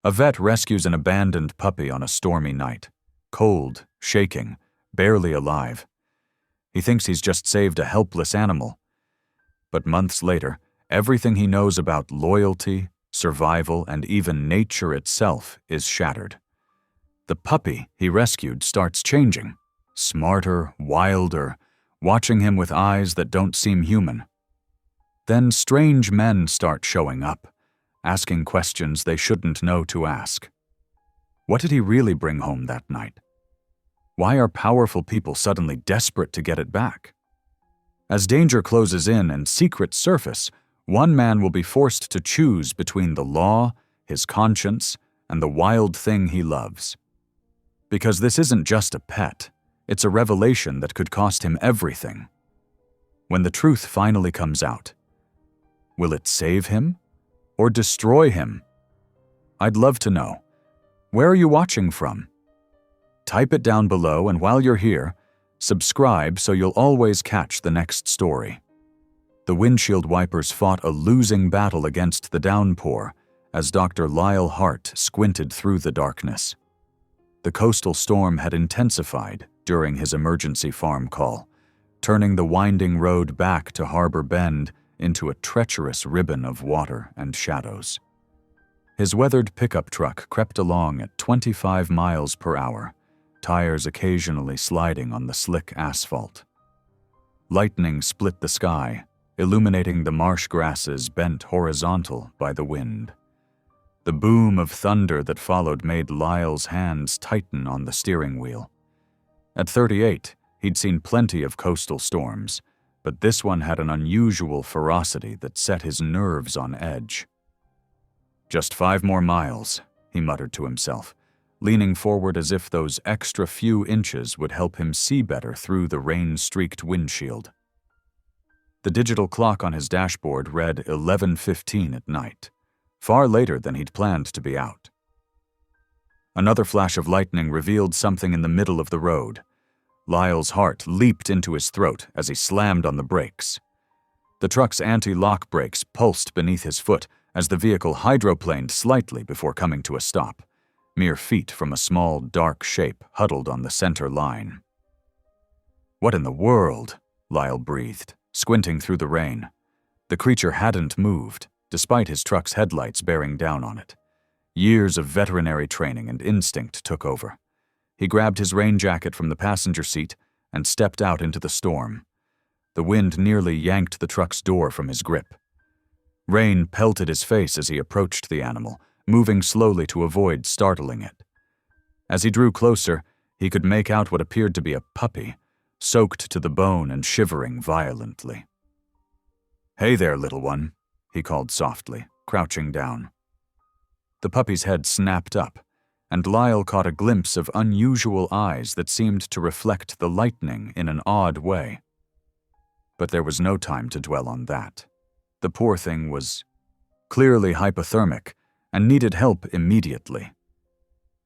A vet rescues an abandoned puppy on a stormy night, cold, shaking, barely alive. He thinks he's just saved a helpless animal. But months later, everything he knows about loyalty, survival, and even nature itself is shattered. The puppy he rescued starts changing, smarter, wilder, watching him with eyes that don't seem human. Then strange men start showing up, asking questions they shouldn't know to ask. What did he really bring home that night? Why are powerful people suddenly desperate to get it back? As danger closes in and secrets surface, one man will be forced to choose between the law, his conscience, and the wild thing he loves. Because this isn't just a pet, it's a revelation that could cost him everything. When the truth finally comes out, will it save him or destroy him? I'd love to know. Where are you watching from? Type it down below, and while you're here, subscribe so you'll always catch the next story. The windshield wipers fought a losing battle against the downpour as Dr. Lyle Hart squinted through the darkness. The coastal storm had intensified during his emergency farm call, turning the winding road back to Harbor Bend into a treacherous ribbon of water and shadows. His weathered pickup truck crept along at 25 miles per hour, tires occasionally sliding on the slick asphalt. Lightning split the sky, illuminating the marsh grasses bent horizontal by the wind. The boom of thunder that followed made Lyle's hands tighten on the steering wheel. At 38, he'd seen plenty of coastal storms, but this one had an unusual ferocity that set his nerves on edge. "Just 5 more miles," he muttered to himself, leaning forward as if those extra few inches would help him see better through the rain-streaked windshield. The digital clock on his dashboard read 11:15 at night, far later than he'd planned to be out. Another flash of lightning revealed something in the middle of the road. Lyle's heart leaped into his throat as he slammed on the brakes. The truck's anti-lock brakes pulsed beneath his foot as the vehicle hydroplaned slightly before coming to a stop, mere feet from a small, dark shape huddled on the center line. "What in the world?" Lyle breathed, squinting through the rain. The creature hadn't moved, despite his truck's headlights bearing down on it. Years of veterinary training and instinct took over. He grabbed his rain jacket from the passenger seat and stepped out into the storm. The wind nearly yanked the truck's door from his grip. Rain pelted his face as he approached the animal, moving slowly to avoid startling it. As he drew closer, he could make out what appeared to be a puppy, soaked to the bone and shivering violently. "Hey there, little one," he called softly, crouching down. The puppy's head snapped up, and Lyle caught a glimpse of unusual eyes that seemed to reflect the lightning in an odd way. But there was no time to dwell on that. The poor thing was clearly hypothermic and needed help immediately.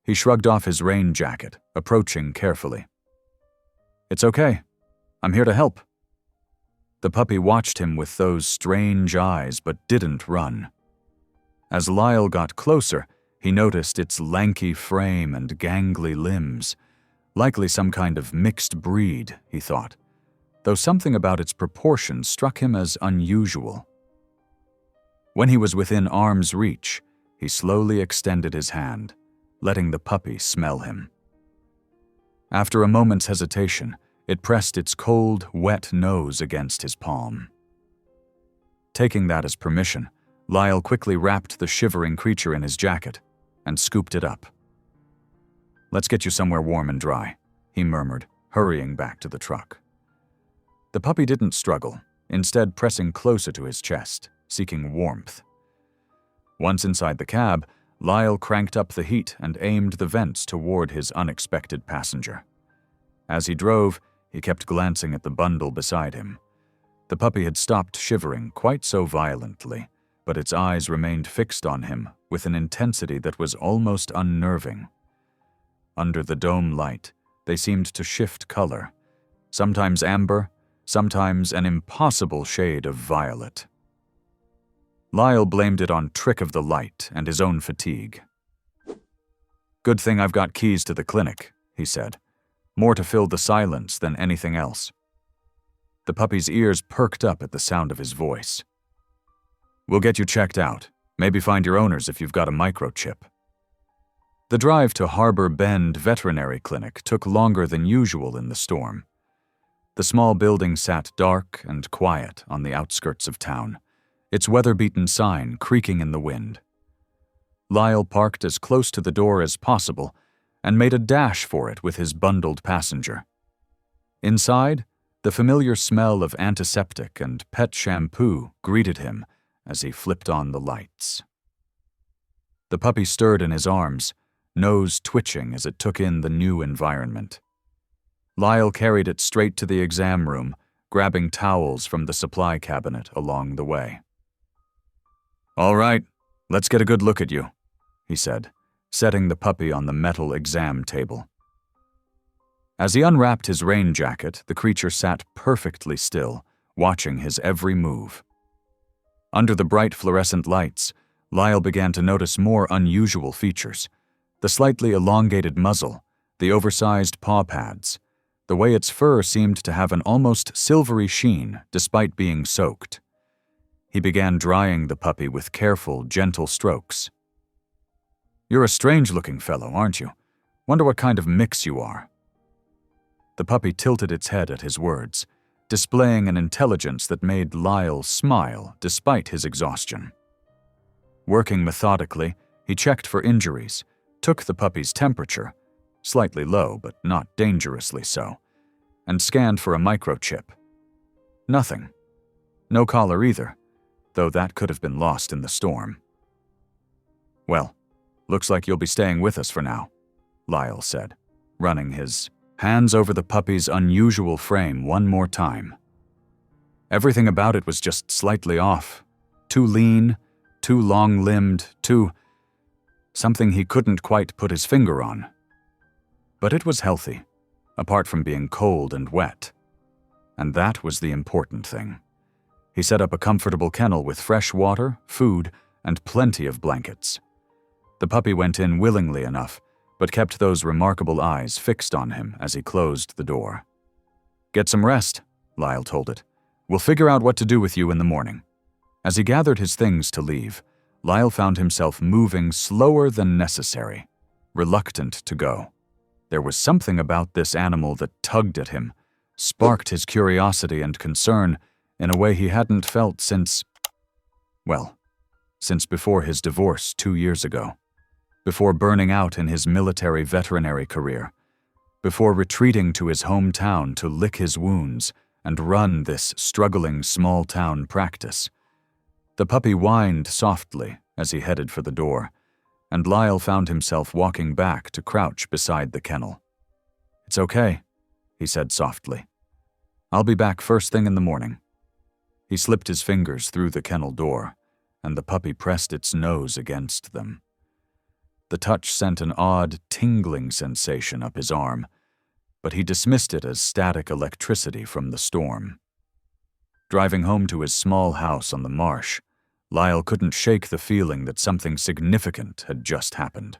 He shrugged off his rain jacket, approaching carefully. "It's okay. I'm here to help." The puppy watched him with those strange eyes but didn't run. As Lyle got closer, he noticed its lanky frame and gangly limbs, likely some kind of mixed breed, he thought, though something about its proportions struck him as unusual. When he was within arm's reach, he slowly extended his hand, letting the puppy smell him. After a moment's hesitation, it pressed its cold, wet nose against his palm. Taking that as permission, Lyle quickly wrapped the shivering creature in his jacket and scooped it up. "Let's get you somewhere warm and dry," he murmured, hurrying back to the truck. The puppy didn't struggle, instead pressing closer to his chest, seeking warmth. Once inside the cab, Lyle cranked up the heat and aimed the vents toward his unexpected passenger. As he drove, he kept glancing at the bundle beside him. The puppy had stopped shivering quite so violently, but its eyes remained fixed on him with an intensity that was almost unnerving. Under the dome light, they seemed to shift color, sometimes amber, sometimes an impossible shade of violet. Lyle blamed it on trick of the light and his own fatigue. "Good thing I've got keys to the clinic," he said, more to fill the silence than anything else. The puppy's ears perked up at the sound of his voice. "We'll get you checked out. Maybe find your owners if you've got a microchip." The drive to Harbor Bend Veterinary Clinic took longer than usual in the storm. The small building sat dark and quiet on the outskirts of town, its weather-beaten sign creaking in the wind. Lyle parked as close to the door as possible and made a dash for it with his bundled passenger. Inside, the familiar smell of antiseptic and pet shampoo greeted him as he flipped on the lights. The puppy stirred in his arms, nose twitching as it took in the new environment. Lyle carried it straight to the exam room, grabbing towels from the supply cabinet along the way. "All right, let's get a good look at you," he said, setting the puppy on the metal exam table. As he unwrapped his rain jacket, the creature sat perfectly still, watching his every move. Under the bright fluorescent lights, Lyle began to notice more unusual features: the slightly elongated muzzle, the oversized paw pads, the way its fur seemed to have an almost silvery sheen despite being soaked. He began drying the puppy with careful, gentle strokes. "You're a strange-looking fellow, aren't you? Wonder what kind of mix you are." The puppy tilted its head at his words, displaying an intelligence that made Lyle smile despite his exhaustion. Working methodically, he checked for injuries, took the puppy's temperature, slightly low but not dangerously so, and scanned for a microchip. Nothing. No collar either, though that could have been lost in the storm. "Well, looks like you'll be staying with us for now," Lyle said, running his hands over the puppy's unusual frame one more time. Everything about it was just slightly off. Too lean, too long-limbed, something he couldn't quite put his finger on. But it was healthy, apart from being cold and wet. And that was the important thing. He set up a comfortable kennel with fresh water, food, and plenty of blankets. The puppy went in willingly enough, but kept those remarkable eyes fixed on him as he closed the door. "Get some rest," Lyle told it. "We'll figure out what to do with you in the morning." As he gathered his things to leave, Lyle found himself moving slower than necessary, reluctant to go. There was something about this animal that tugged at him, sparked his curiosity and concern in a way he hadn't felt since before his divorce 2 years ago, before burning out in his military veterinary career, before retreating to his hometown to lick his wounds and run this struggling small-town practice. The puppy whined softly as he headed for the door, and Lyle found himself walking back to crouch beside the kennel. "It's okay," he said softly. "I'll be back first thing in the morning." He slipped his fingers through the kennel door, and the puppy pressed its nose against them. The touch sent an odd, tingling sensation up his arm, but he dismissed it as static electricity from the storm. Driving home to his small house on the marsh, Lyle couldn't shake the feeling that something significant had just happened.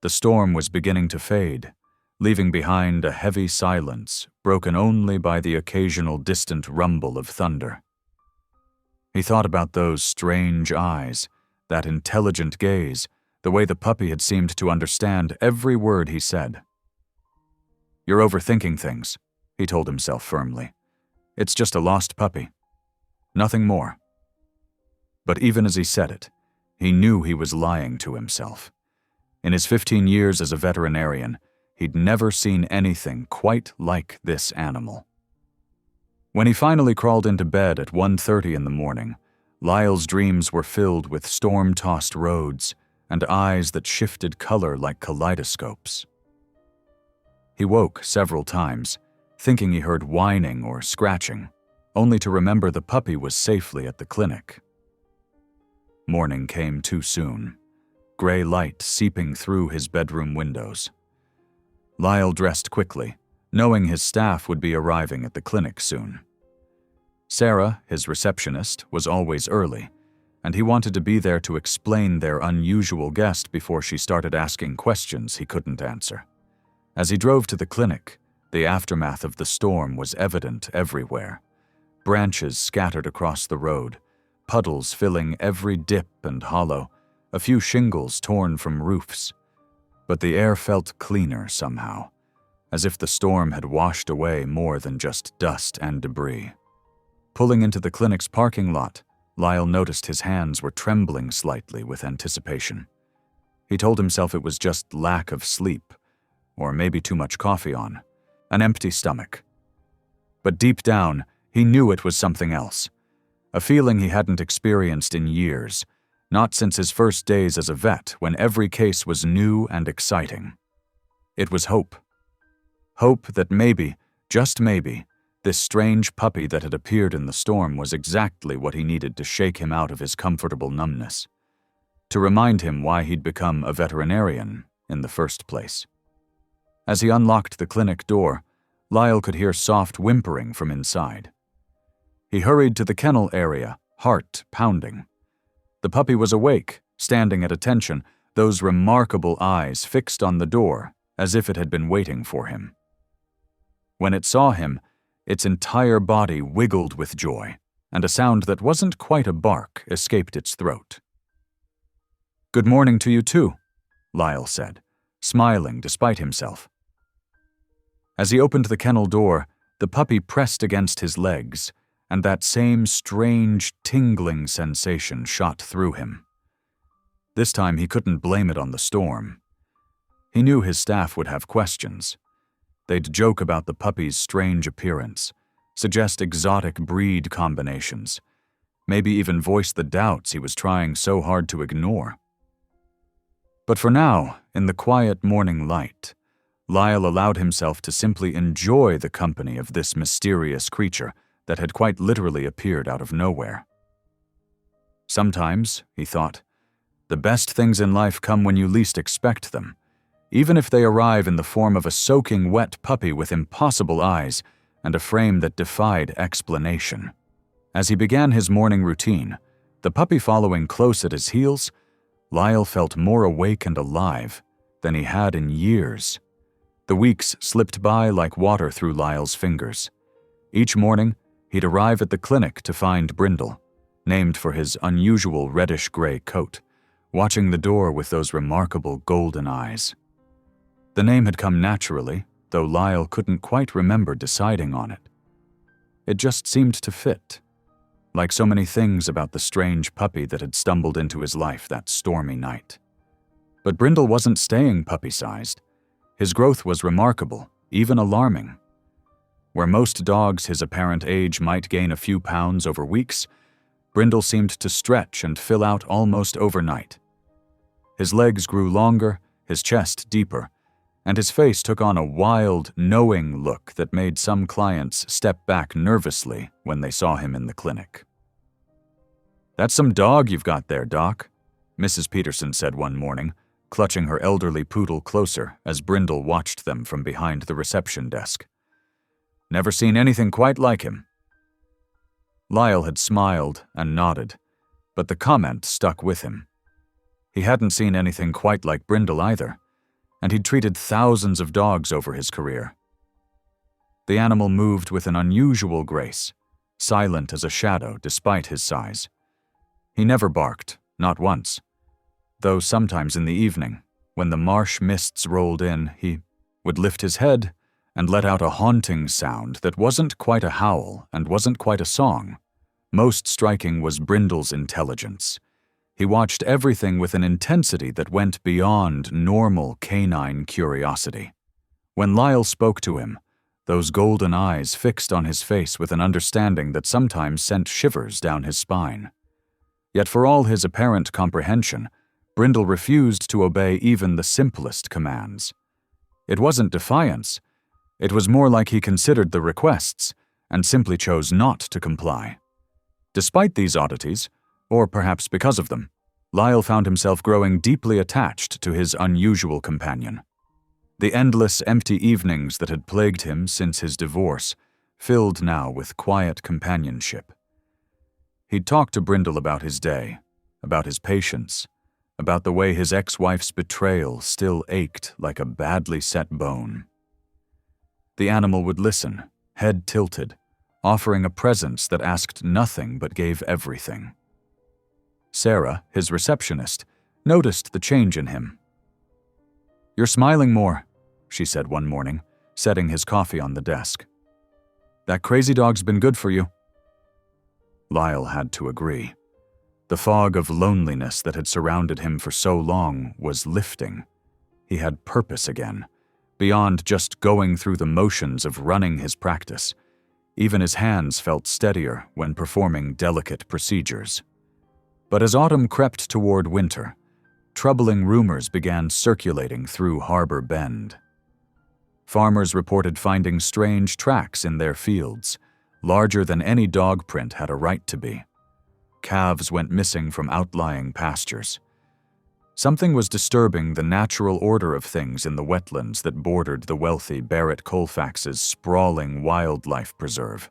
The storm was beginning to fade, leaving behind a heavy silence broken only by the occasional distant rumble of thunder. He thought about those strange eyes, that intelligent gaze, the way the puppy had seemed to understand every word he said. "You're overthinking things," he told himself firmly. "It's just a lost puppy. Nothing more." But even as he said it, he knew he was lying to himself. In his 15 years as a veterinarian, he'd never seen anything quite like this animal. When he finally crawled into bed at 1:30 in the morning, Lyle's dreams were filled with storm-tossed roads and eyes that shifted color like kaleidoscopes. He woke several times, thinking he heard whining or scratching, only to remember the puppy was safely at the clinic. Morning came too soon, gray light seeping through his bedroom windows. Lyle dressed quickly, knowing his staff would be arriving at the clinic soon. Sarah, his receptionist, was always early, and he wanted to be there to explain their unusual guest before she started asking questions he couldn't answer. As he drove to the clinic, the aftermath of the storm was evident everywhere. Branches scattered across the road, puddles filling every dip and hollow, a few shingles torn from roofs. But the air felt cleaner somehow, as if the storm had washed away more than just dust and debris. Pulling into the clinic's parking lot, Lyle noticed his hands were trembling slightly with anticipation. He told himself it was just lack of sleep, or maybe too much coffee on, an empty stomach. But deep down, he knew it was something else, a feeling he hadn't experienced in years, not since his first days as a vet when every case was new and exciting. It was hope. Hope that maybe, just maybe, this strange puppy that had appeared in the storm was exactly what he needed to shake him out of his comfortable numbness, to remind him why he'd become a veterinarian in the first place. As he unlocked the clinic door, Lyle could hear soft whimpering from inside. He hurried to the kennel area, heart pounding. The puppy was awake, standing at attention, those remarkable eyes fixed on the door as if it had been waiting for him. When it saw him, its entire body wiggled with joy, and a sound that wasn't quite a bark escaped its throat. "Good morning to you too," Lyle said, smiling despite himself. As he opened the kennel door, the puppy pressed against his legs, and that same strange, tingling sensation shot through him. This time he couldn't blame it on the storm. He knew his staff would have questions. They'd joke about the puppy's strange appearance, suggest exotic breed combinations, maybe even voice the doubts he was trying so hard to ignore. But for now, in the quiet morning light, Lyle allowed himself to simply enjoy the company of this mysterious creature that had quite literally appeared out of nowhere. Sometimes, he thought, the best things in life come when you least expect them, even if they arrive in the form of a soaking wet puppy with impossible eyes and a frame that defied explanation. As he began his morning routine, the puppy following close at his heels, Lyle felt more awake and alive than he had in years. The weeks slipped by like water through Lyle's fingers. Each morning, he'd arrive at the clinic to find Brindle, named for his unusual reddish-gray coat, watching the door with those remarkable golden eyes. The name had come naturally, though Lyle couldn't quite remember deciding on it. It just seemed to fit, like so many things about the strange puppy that had stumbled into his life that stormy night. But Brindle wasn't staying puppy-sized. His growth was remarkable, even alarming. Where most dogs his apparent age might gain a few pounds over weeks, Brindle seemed to stretch and fill out almost overnight. His legs grew longer, his chest deeper, and his face took on a wild, knowing look that made some clients step back nervously when they saw him in the clinic. "That's some dog you've got there, Doc," Mrs. Peterson said one morning, clutching her elderly poodle closer as Brindle watched them from behind the reception desk. "Never seen anything quite like him." Lyle had smiled and nodded, but the comment stuck with him. He hadn't seen anything quite like Brindle either, and he'd treated thousands of dogs over his career. The animal moved with an unusual grace, silent as a shadow despite his size. He never barked, not once, though sometimes in the evening, when the marsh mists rolled in, he would lift his head and let out a haunting sound that wasn't quite a howl and wasn't quite a song. Most striking was Brindle's intelligence. He watched everything with an intensity that went beyond normal canine curiosity. When Lyle spoke to him, those golden eyes fixed on his face with an understanding that sometimes sent shivers down his spine. Yet for all his apparent comprehension, Brindle refused to obey even the simplest commands. It wasn't defiance. It was more like he considered the requests and simply chose not to comply. Despite these oddities, or perhaps because of them, Lyle found himself growing deeply attached to his unusual companion. The endless empty evenings that had plagued him since his divorce filled now with quiet companionship. He'd talk to Brindle about his day, about his patience, about the way his ex-wife's betrayal still ached like a badly set bone. The animal would listen, head tilted, offering a presence that asked nothing but gave everything. Sarah, his receptionist, noticed the change in him. "You're smiling more," she said one morning, setting his coffee on the desk. "That crazy dog's been good for you." Lyle had to agree. The fog of loneliness that had surrounded him for so long was lifting. He had purpose again, beyond just going through the motions of running his practice. Even his hands felt steadier when performing delicate procedures. But as autumn crept toward winter, troubling rumors began circulating through Harbor Bend. Farmers reported finding strange tracks in their fields, larger than any dog print had a right to be. Calves went missing from outlying pastures. Something was disturbing the natural order of things in the wetlands that bordered the wealthy Barrett Colfax's sprawling wildlife preserve.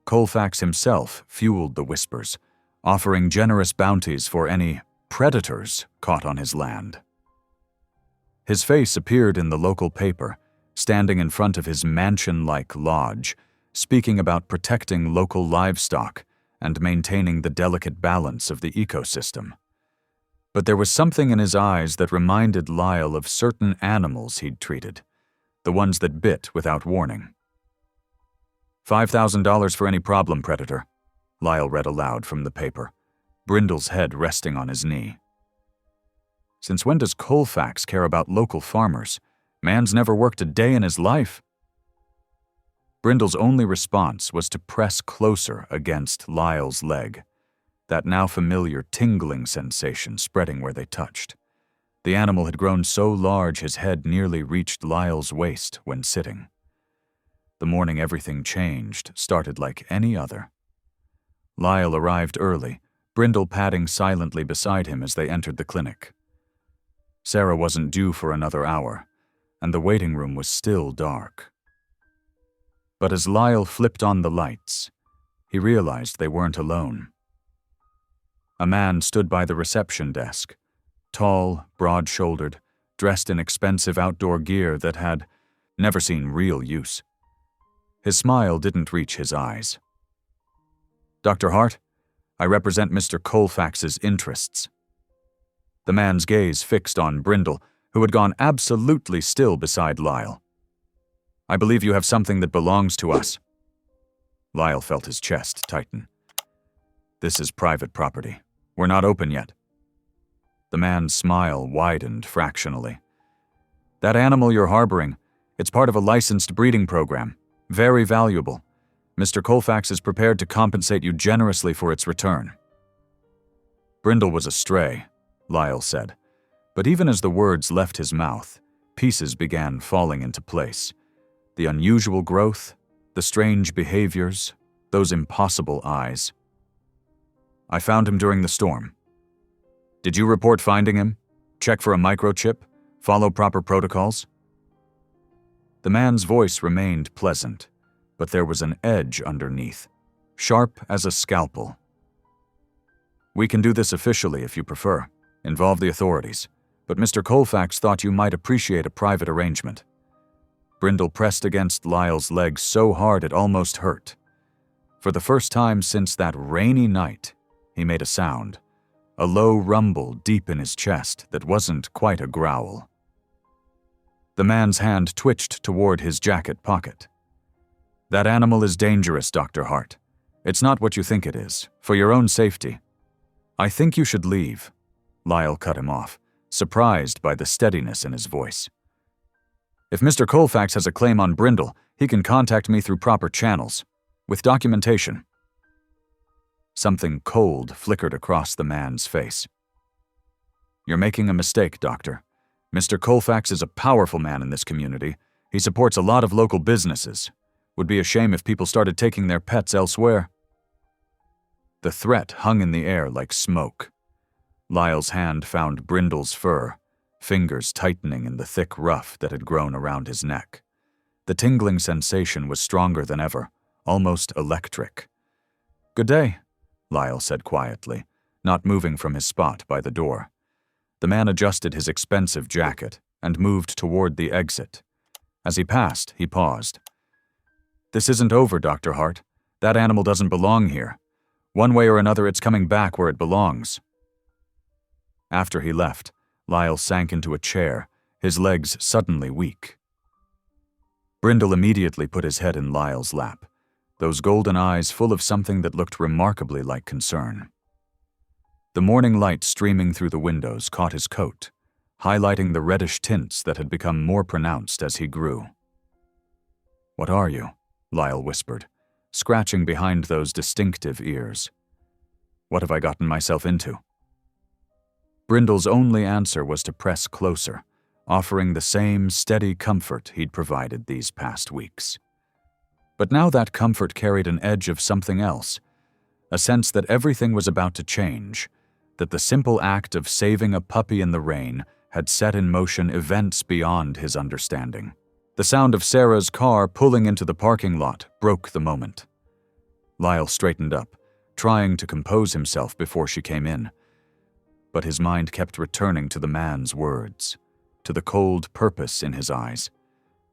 Colfax himself fueled the whispers, offering generous bounties for any predators caught on his land. His face appeared in the local paper, standing in front of his mansion-like lodge, speaking about protecting local livestock and maintaining the delicate balance of the ecosystem. But there was something in his eyes that reminded Lyle of certain animals he'd treated, the ones that bit without warning. $5,000 for any problem, Predator, Lyle read aloud from the paper, Brindle's head resting on his knee. Since when does Colfax care about local farmers? Man's never worked a day in his life. Brindle's only response was to press closer against Lyle's leg, that now familiar tingling sensation spreading where they touched. The animal had grown so large his head nearly reached Lyle's waist when sitting. The morning everything changed started like any other. Lyle arrived early, Brindle padding silently beside him as they entered the clinic. Sarah wasn't due for another hour, and the waiting room was still dark. But as Lyle flipped on the lights, he realized they weren't alone. A man stood by the reception desk, tall, broad-shouldered, dressed in expensive outdoor gear that had never seen real use. His smile didn't reach his eyes. "Dr. Hart, I represent Mr. Colfax's interests." The man's gaze fixed on Brindle, who had gone absolutely still beside Lyle. "I believe you have something that belongs to us." Lyle felt his chest tighten. "This is private property. We're not open yet." The man's smile widened fractionally. "That animal you're harboring, it's part of a licensed breeding program. Very valuable. Mr. Colfax is prepared to compensate you generously for its return." Brindle was a stray, Lyle said, but even as the words left his mouth, pieces began falling into place. The unusual growth, the strange behaviors, those impossible eyes. "I found him during the storm." "Did you report finding him? Check for a microchip? Follow proper protocols?" The man's voice remained pleasant, but there was an edge underneath, sharp as a scalpel. "We can do this officially if you prefer. Involve the authorities. But Mr. Colfax thought you might appreciate a private arrangement." Brindle pressed against Lyle's leg so hard it almost hurt. For the first time since that rainy night, he made a sound, a low rumble deep in his chest that wasn't quite a growl. The man's hand twitched toward his jacket pocket. "That animal is dangerous, Dr. Hart. It's not what you think it is, for your own safety." "I think you should leave," Lyle cut him off, surprised by the steadiness in his voice. "If Mr. Colfax has a claim on Brindle, he can contact me through proper channels, with documentation." Something cold flickered across the man's face. "You're making a mistake, Doctor. Mr. Colfax is a powerful man in this community. He supports a lot of local businesses. Would be a shame if people started taking their pets elsewhere." The threat hung in the air like smoke. Lyle's hand found Brindle's fur, fingers tightening in the thick ruff that had grown around his neck. The tingling sensation was stronger than ever, almost electric. "Good day," Lyle said quietly, not moving from his spot by the door. The man adjusted his expensive jacket and moved toward the exit. As he passed, he paused. "This isn't over, Dr. Hart. That animal doesn't belong here. One way or another, it's coming back where it belongs." After he left, Lyle sank into a chair, his legs suddenly weak. Brindle immediately put his head in Lyle's lap, those golden eyes full of something that looked remarkably like concern. The morning light streaming through the windows caught his coat, highlighting the reddish tints that had become more pronounced as he grew. "What are you?" Lyle whispered, scratching behind those distinctive ears. "What have I gotten myself into?" Brindle's only answer was to press closer, offering the same steady comfort he'd provided these past weeks. But now that comfort carried an edge of something else, a sense that everything was about to change, that the simple act of saving a puppy in the rain had set in motion events beyond his understanding. The sound of Sarah's car pulling into the parking lot broke the moment. Lyle straightened up, trying to compose himself before she came in. But his mind kept returning to the man's words, to the cold purpose in his eyes,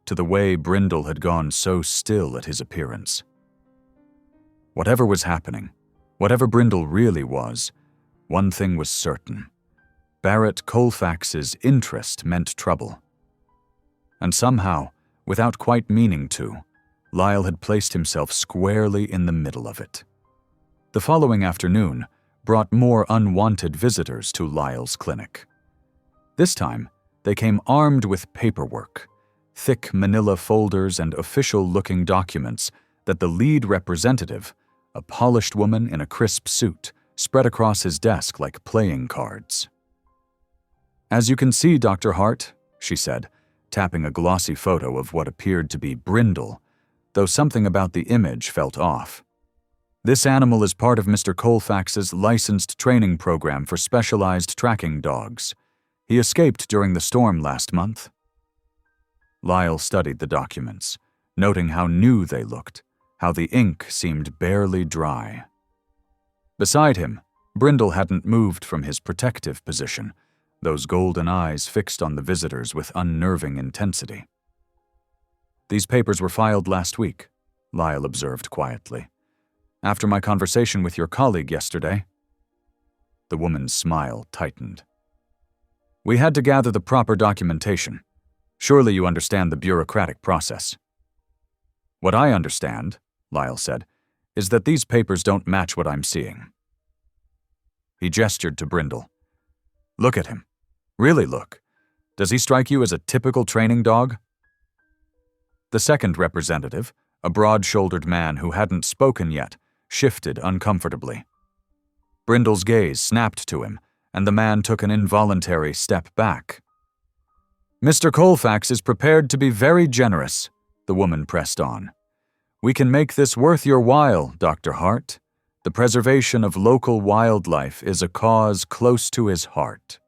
to the way Brindle had gone so still at his appearance. Whatever was happening, whatever Brindle really was, one thing was certain. Barrett Colfax's interest meant trouble. And somehow, without quite meaning to, Lyle had placed himself squarely in the middle of it. The following afternoon brought more unwanted visitors to Lyle's clinic. This time, they came armed with paperwork, thick manila folders and official-looking documents that the lead representative, a polished woman in a crisp suit, spread across his desk like playing cards. "As you can see, Dr. Hart," she said, tapping a glossy photo of what appeared to be Brindle, though something about the image felt off. "This animal is part of Mr. Colfax's licensed training program for specialized tracking dogs. He escaped during the storm last month." Lyle studied the documents, noting how new they looked, how the ink seemed barely dry. Beside him, Brindle hadn't moved from his protective position, those golden eyes fixed on the visitors with unnerving intensity. "These papers were filed last week," Lyle observed quietly. "After my conversation with your colleague yesterday." The woman's smile tightened. "We had to gather the proper documentation. Surely you understand the bureaucratic process." "What I understand," Lyle said, "is that these papers don't match what I'm seeing." He gestured to Brindle. "Look at him. Really look. Does he strike you as a typical training dog?" The second representative, a broad-shouldered man who hadn't spoken yet, shifted uncomfortably. Brindle's gaze snapped to him, and the man took an involuntary step back. "Mr. Colfax is prepared to be very generous," the woman pressed on. "We can make this worth your while, Dr. Hart. The preservation of local wildlife is a cause close to his heart."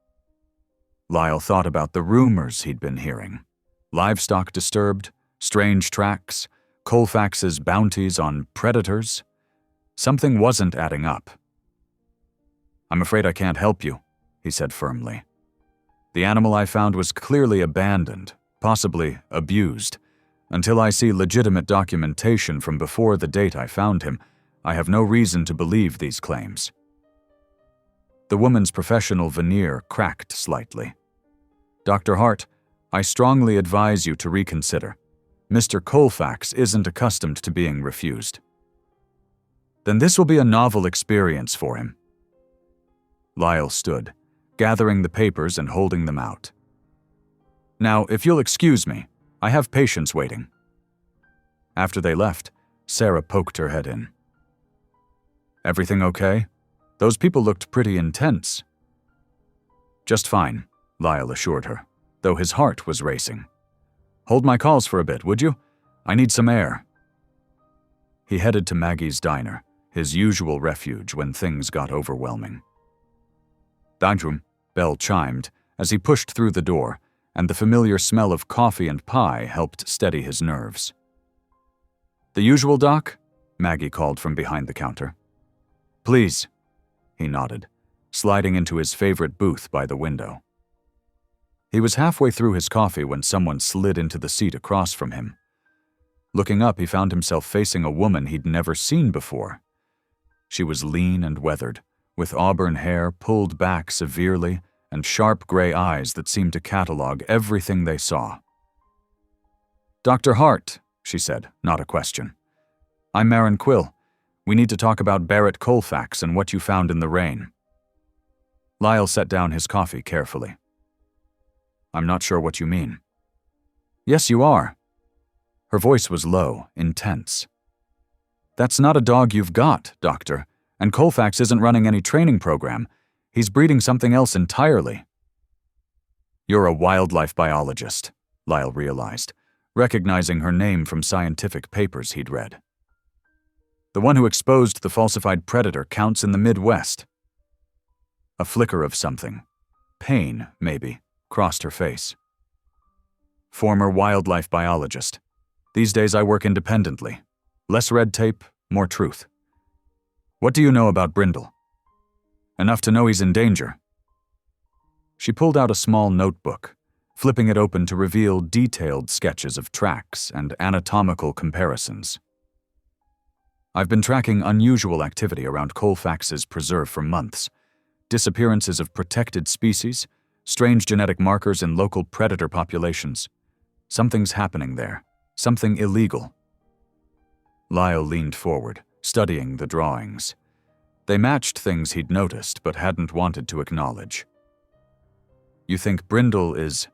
Lyle thought about the rumors he'd been hearing. Livestock disturbed, strange tracks, Colfax's bounties on predators. Something wasn't adding up. "I'm afraid I can't help you," he said firmly. "The animal I found was clearly abandoned, possibly abused. Until I see legitimate documentation from before the date I found him, I have no reason to believe these claims." The woman's professional veneer cracked slightly. "Dr. Hart, I strongly advise you to reconsider. Mr. Colfax isn't accustomed to being refused." "Then this will be a novel experience for him." Lyle stood, gathering the papers and holding them out. "Now, if you'll excuse me, I have patients waiting." After they left, Sarah poked her head in. "Everything okay? Those people looked pretty intense." "Just fine," Lyle assured her, though his heart was racing. "Hold my calls for a bit, would you? I need some air." He headed to Maggie's diner, his usual refuge when things got overwhelming. "Danjum," bell chimed as he pushed through the door, and the familiar smell of coffee and pie helped steady his nerves. "The usual, Doc?" Maggie called from behind the counter. "Please." He nodded, sliding into his favorite booth by the window. He was halfway through his coffee when someone slid into the seat across from him. Looking up, he found himself facing a woman he'd never seen before. She was lean and weathered, with auburn hair pulled back severely and sharp gray eyes that seemed to catalog everything they saw. "Dr. Hart," she said, not a question. "I'm Marin Quill. We need to talk about Barrett Colfax and what you found in the rain." Lyle set down his coffee carefully. "I'm not sure what you mean." "Yes, you are." Her voice was low, intense. "That's not a dog you've got, Doctor, and Colfax isn't running any training program. He's breeding something else entirely." "You're a wildlife biologist," Lyle realized, recognizing her name from scientific papers he'd read. "The one who exposed the falsified predator counts in the Midwest." A flicker of something, pain, maybe, crossed her face. "Former wildlife biologist. These days I work independently. Less red tape, more truth. What do you know about Brindle?" "Enough to know he's in danger." She pulled out a small notebook, flipping it open to reveal detailed sketches of tracks and anatomical comparisons. "I've been tracking unusual activity around Colfax's preserve for months. Disappearances of protected species, strange genetic markers in local predator populations. Something's happening there, something illegal." Lyle leaned forward, studying the drawings. They matched things he'd noticed but hadn't wanted to acknowledge. "You think Brindle is—"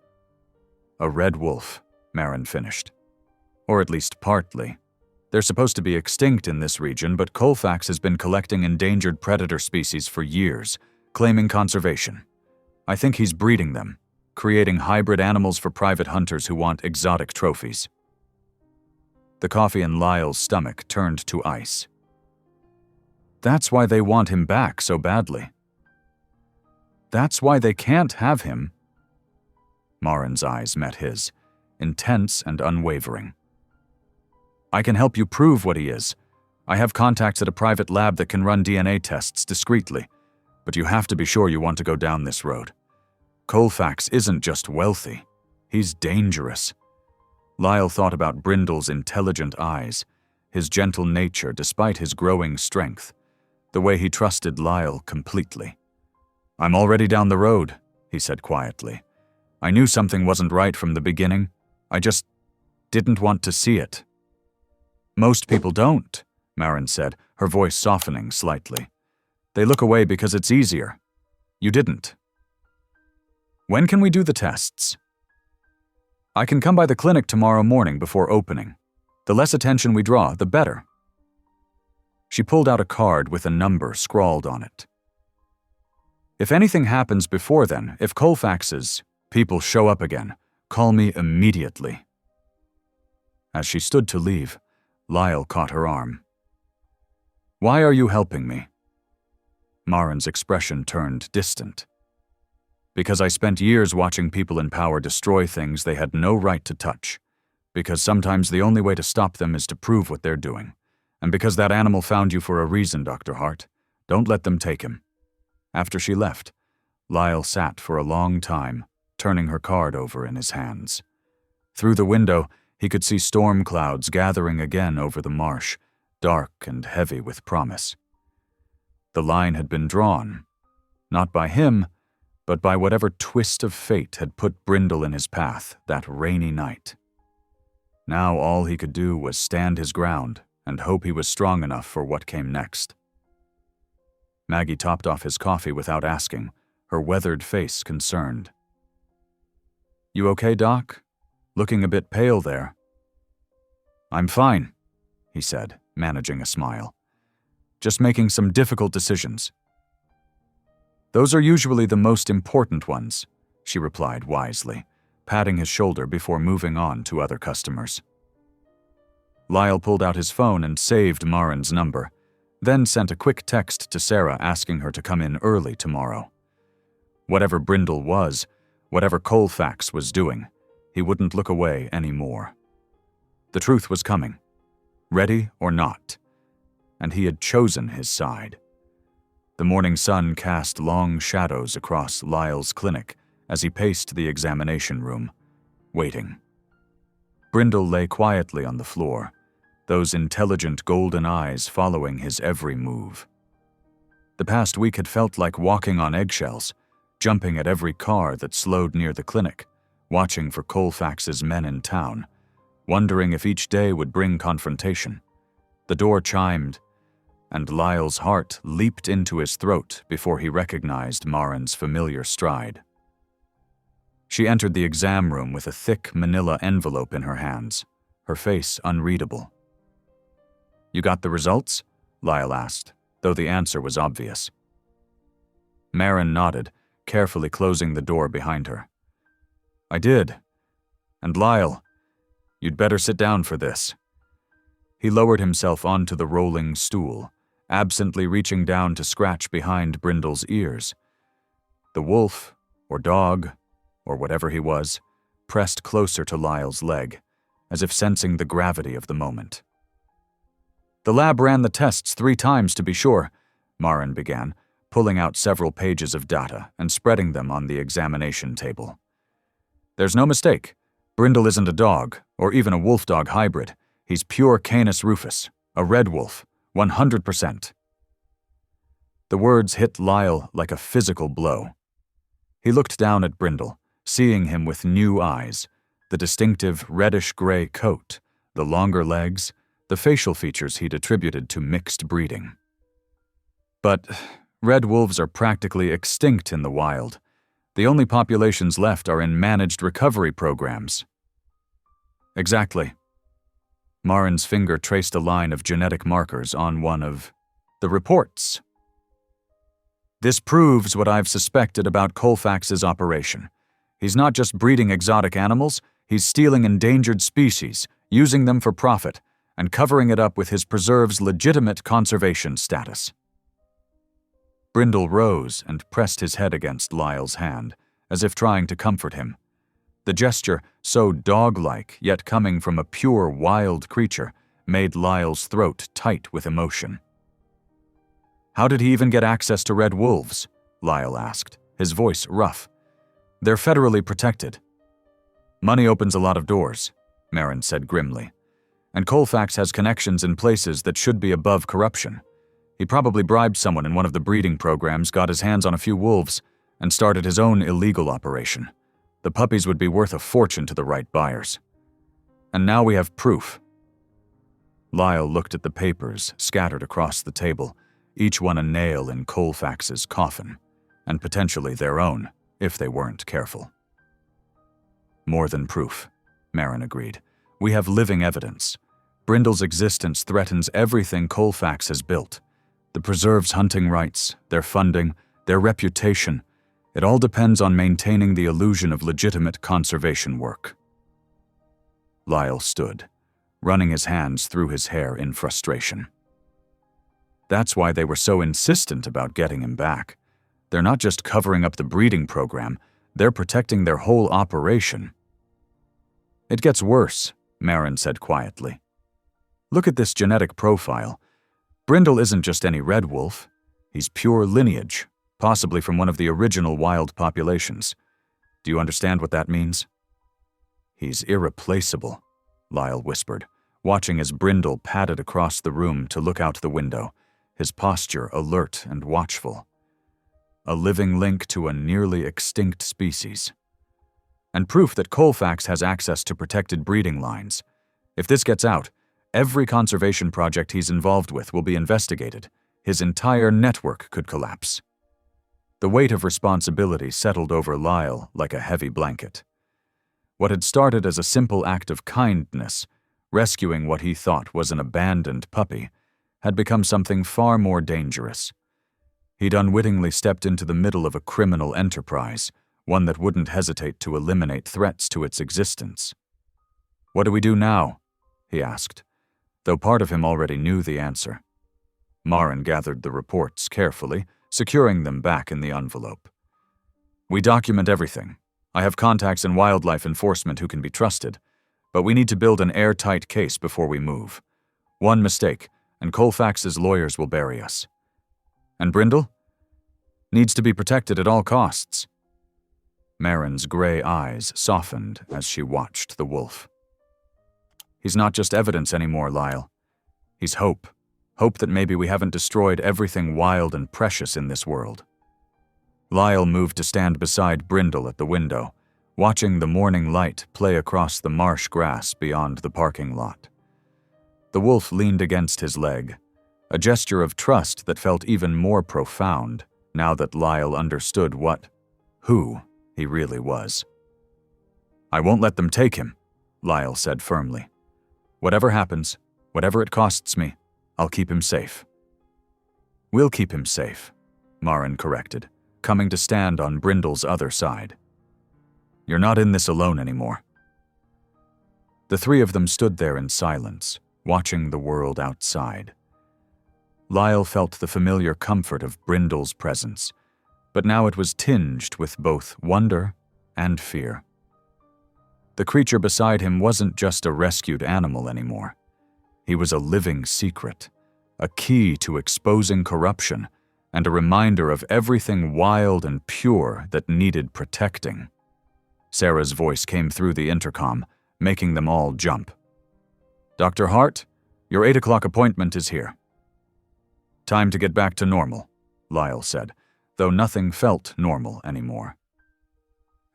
"A red wolf," Marin finished. "Or at least partly. They're supposed to be extinct in this region, but Colfax has been collecting endangered predator species for years, claiming conservation. I think he's breeding them, creating hybrid animals for private hunters who want exotic trophies." The coffee in Lyle's stomach turned to ice. "That's why they want him back so badly." "That's why they can't have him." Marin's eyes met his, intense and unwavering. "I can help you prove what he is. I have contacts at a private lab that can run DNA tests discreetly, but you have to be sure you want to go down this road. Colfax isn't just wealthy, he's dangerous." Lyle thought about Brindle's intelligent eyes, his gentle nature despite his growing strength, the way he trusted Lyle completely. "I'm already down the road," he said quietly. "I knew something wasn't right from the beginning. I just didn't want to see it." "Most people don't," Marin said, her voice softening slightly. "They look away because it's easier. You didn't." "When can we do the tests?" "I can come by the clinic tomorrow morning before opening. The less attention we draw, the better." She pulled out a card with a number scrawled on it. "If anything happens before then, if Colfax's people show up again, call me immediately." As she stood to leave, Lyle caught her arm. "Why are you helping me?" Marin's expression turned distant. "Because I spent years watching people in power destroy things they had no right to touch. Because sometimes the only way to stop them is to prove what they're doing. And because that animal found you for a reason, Dr. Hart. Don't let them take him." After she left, Lyle sat for a long time, turning her card over in his hands. Through the window, he could see storm clouds gathering again over the marsh, dark and heavy with promise. The line had been drawn, not by him, but by whatever twist of fate had put Brindle in his path that rainy night. Now all he could do was stand his ground and hope he was strong enough for what came next. Maggie topped off his coffee without asking, her weathered face concerned. "You okay, Doc? Looking a bit pale there." "I'm fine," he said, managing a smile. "Just making some difficult decisions." "Those are usually the most important ones," she replied wisely, patting his shoulder before moving on to other customers. Lyle pulled out his phone and saved Marin's number, then sent a quick text to Sarah asking her to come in early tomorrow. Whatever Brindle was, whatever Colfax was doing, he wouldn't look away anymore. The truth was coming, ready or not, and he had chosen his side. The morning sun cast long shadows across Lyle's clinic as he paced the examination room, waiting. Brindle lay quietly on the floor, those intelligent golden eyes following his every move. The past week had felt like walking on eggshells, jumping at every car that slowed near the clinic, watching for Colfax's men in town, wondering if each day would bring confrontation. The door chimed, and Lyle's heart leaped into his throat before he recognized Marin's familiar stride. She entered the exam room with a thick manila envelope in her hands, her face unreadable. "You got the results?" Lyle asked, though the answer was obvious. Marin nodded, carefully closing the door behind her. "I did. And Lyle, you'd better sit down for this." He lowered himself onto the rolling stool, absently reaching down to scratch behind Brindle's ears. The wolf, or dog, or whatever he was, pressed closer to Lyle's leg, as if sensing the gravity of the moment. "The lab ran the tests 3 times to be sure," Marin began, pulling out several pages of data and spreading them on the examination table. "There's no mistake. Brindle isn't a dog, or even a wolf-dog hybrid. He's pure Canis rufus, a red wolf, 100%. The words hit Lyle like a physical blow. He looked down at Brindle, seeing him with new eyes, the distinctive reddish-gray coat, the longer legs, the facial features he'd attributed to mixed breeding. But red wolves are practically extinct in the wild. The only populations left are in managed recovery programs. Exactly. Marin's finger traced a line of genetic markers on one of the reports. This proves what I've suspected about Colfax's operation. He's not just breeding exotic animals, he's stealing endangered species, using them for profit, and covering it up with his preserve's legitimate conservation status. Brindle rose and pressed his head against Lyle's hand, as if trying to comfort him. The gesture, so dog-like yet coming from a pure wild creature, made Lyle's throat tight with emotion. "How did he even get access to red wolves?" Lyle asked, his voice rough. "They're federally protected." "Money opens a lot of doors," Marin said grimly. "And Colfax has connections in places that should be above corruption. He probably bribed someone in one of the breeding programs, got his hands on a few wolves, and started his own illegal operation. The puppies would be worth a fortune to the right buyers. And now we have proof." Lyle looked at the papers scattered across the table, each one a nail in Colfax's coffin, and potentially their own, if they weren't careful. "More than proof," Marin agreed. "We have living evidence. Brindle's existence threatens everything Colfax has built. The preserve's hunting rights, their funding, their reputation. It all depends on maintaining the illusion of legitimate conservation work." Lyle stood, running his hands through his hair in frustration. That's why they were so insistent about getting him back. They're not just covering up the breeding program, they're protecting their whole operation. "It gets worse," Marin said quietly. "Look at this genetic profile. Brindle isn't just any red wolf. He's pure lineage, possibly from one of the original wild populations. Do you understand what that means?" "He's irreplaceable," Lyle whispered, watching as Brindle padded across the room to look out the window, his posture alert and watchful. A living link to a nearly extinct species. And proof that Colfax has access to protected breeding lines. If this gets out, every conservation project he's involved with will be investigated. His entire network could collapse. The weight of responsibility settled over Lyle like a heavy blanket. What had started as a simple act of kindness, rescuing what he thought was an abandoned puppy, had become something far more dangerous. He'd unwittingly stepped into the middle of a criminal enterprise, one that wouldn't hesitate to eliminate threats to its existence. "What do we do now?" he asked, though part of him already knew the answer. Marin gathered the reports carefully, securing them back in the envelope. "We document everything. I have contacts in wildlife enforcement who can be trusted, but we need to build an airtight case before we move. One mistake, and Colfax's lawyers will bury us. And Brindle? Needs to be protected at all costs. Marin's gray eyes softened as she watched the wolf. He's not just evidence anymore, Lyle. He's hope. Hope that maybe we haven't destroyed everything wild and precious in this world. Lyle moved to stand beside Brindle at the window, watching the morning light play across the marsh grass beyond the parking lot. The wolf leaned against his leg, a gesture of trust that felt even more profound now that Lyle understood who he really was. I won't let them take him, Lyle said firmly. Whatever happens, whatever it costs me, I'll keep him safe. We'll keep him safe, Marin corrected, coming to stand on Brindle's other side. You're not in this alone anymore. The three of them stood there in silence, watching the world outside. Lyle felt the familiar comfort of Brindle's presence, but now it was tinged with both wonder and fear. The creature beside him wasn't just a rescued animal anymore. He was a living secret, a key to exposing corruption, and a reminder of everything wild and pure that needed protecting. Sarah's voice came through the intercom, making them all jump. Dr. Hart, your 8 o'clock appointment is here. Time to get back to normal, Lyle said, though nothing felt normal anymore.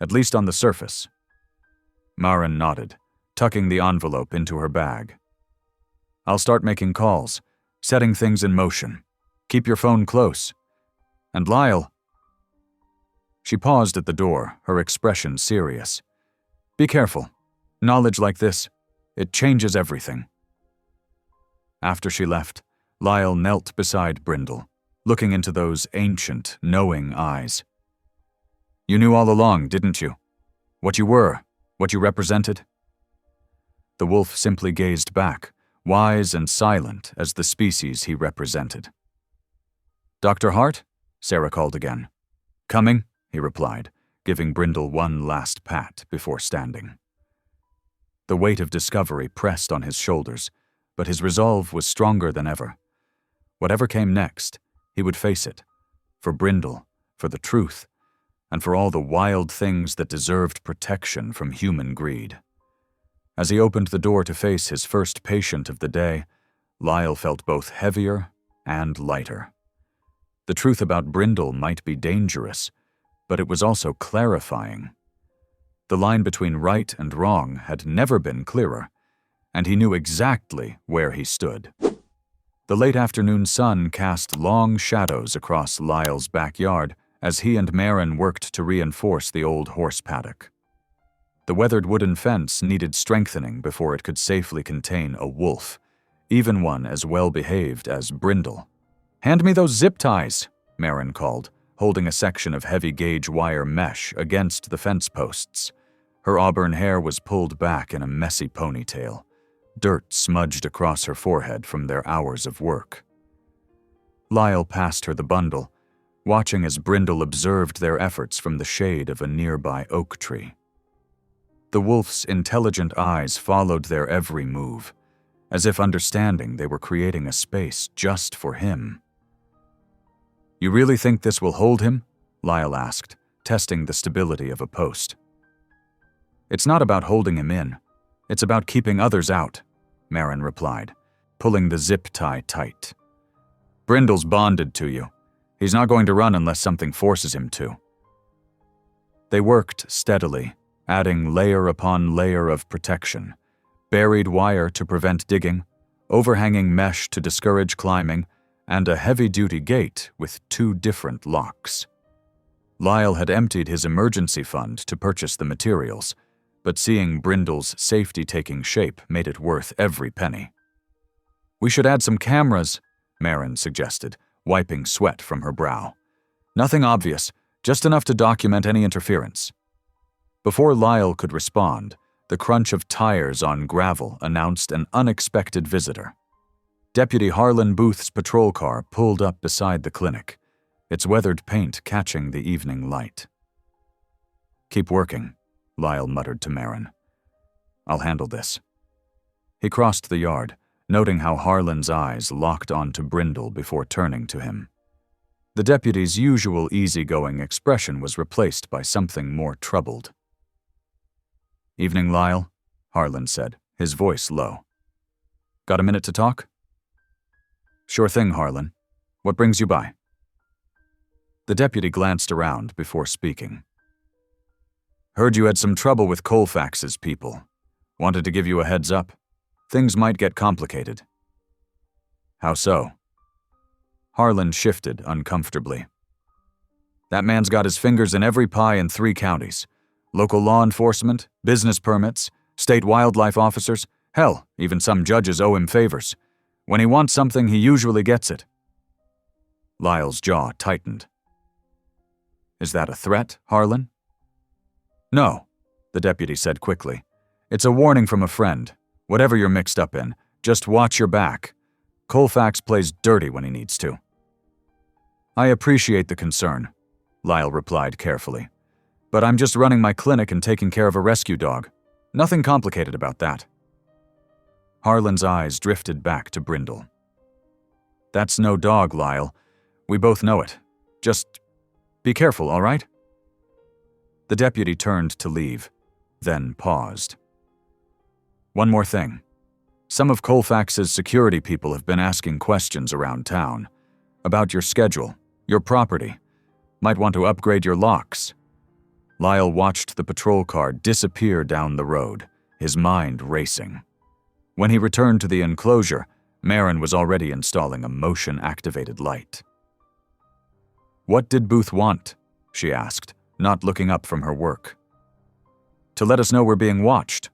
At least on the surface. Marin nodded, tucking the envelope into her bag. I'll start making calls, setting things in motion. Keep your phone close. And Lyle... She paused at the door, her expression serious. Be careful. Knowledge like this, it changes everything. After she left, Lyle knelt beside Brindle, looking into those ancient, knowing eyes. You knew all along, didn't you? What you were, what you represented? The wolf simply gazed back, wise and silent as the species he represented. Dr. Hart? Sarah called again. Coming, he replied, giving Brindle one last pat before standing. The weight of discovery pressed on his shoulders, but his resolve was stronger than ever. Whatever came next, he would face it, for Brindle, for the truth, and for all the wild things that deserved protection from human greed. As he opened the door to face his first patient of the day, Lyle felt both heavier and lighter. The truth about Brindle might be dangerous, but it was also clarifying. The line between right and wrong had never been clearer, and he knew exactly where he stood. The late afternoon sun cast long shadows across Lyle's backyard as he and Marin worked to reinforce the old horse paddock. The weathered wooden fence needed strengthening before it could safely contain a wolf, even one as well-behaved as Brindle. Hand me those zip ties, Marin called, holding a section of heavy-gauge wire mesh against the fence posts. Her auburn hair was pulled back in a messy ponytail, dirt smudged across her forehead from their hours of work. Lyle passed her the bundle, watching as Brindle observed their efforts from the shade of a nearby oak tree. The wolf's intelligent eyes followed their every move, as if understanding they were creating a space just for him. You really think this will hold him? Lyle asked, testing the stability of a post. It's not about holding him in. It's about keeping others out, Marin replied, pulling the zip tie tight. Brindle's bonded to you. He's not going to run unless something forces him to. They worked steadily, adding layer upon layer of protection, buried wire to prevent digging, overhanging mesh to discourage climbing, and a heavy-duty gate with 2 different locks. Lyle had emptied his emergency fund to purchase the materials, but seeing Brindle's safety taking shape made it worth every penny. We should add some cameras, Marin suggested, wiping sweat from her brow. Nothing obvious, just enough to document any interference. Before Lyle could respond, the crunch of tires on gravel announced an unexpected visitor. Deputy Harlan Booth's patrol car pulled up beside the clinic, its weathered paint catching the evening light. Keep working, Lyle muttered to Marin. I'll handle this. He crossed the yard, noting how Harlan's eyes locked onto Brindle before turning to him. The deputy's usual easygoing expression was replaced by something more troubled. "Evening, Lyle," Harlan said, his voice low. "Got a minute to talk?" "Sure thing, Harlan. What brings you by?" The deputy glanced around before speaking. "Heard you had some trouble with Colfax's people. Wanted to give you a heads up. Things might get complicated." "How so?" Harlan shifted uncomfortably. "That man's got his fingers in every pie in 3 counties. Local law enforcement, business permits, state wildlife officers, hell, even some judges owe him favors. When he wants something, he usually gets it." Lyle's jaw tightened. "Is that a threat, Harlan?" "No," the deputy said quickly. "It's a warning from a friend. Whatever you're mixed up in, just watch your back. Colfax plays dirty when he needs to." "I appreciate the concern," Lyle replied carefully. "But I'm just running my clinic and taking care of a rescue dog. Nothing complicated about that." Harlan's eyes drifted back to Brindle. "That's no dog, Lyle. We both know it. Just be careful, all right?" The deputy turned to leave, then paused. "One more thing. Some of Colfax's security people have been asking questions around town. About your schedule, your property. Might want to upgrade your locks." Lyle watched the patrol car disappear down the road, his mind racing. When he returned to the enclosure, Marin was already installing a motion-activated light. "What did Booth want?" she asked, not looking up from her work. "To let us know we're being watched."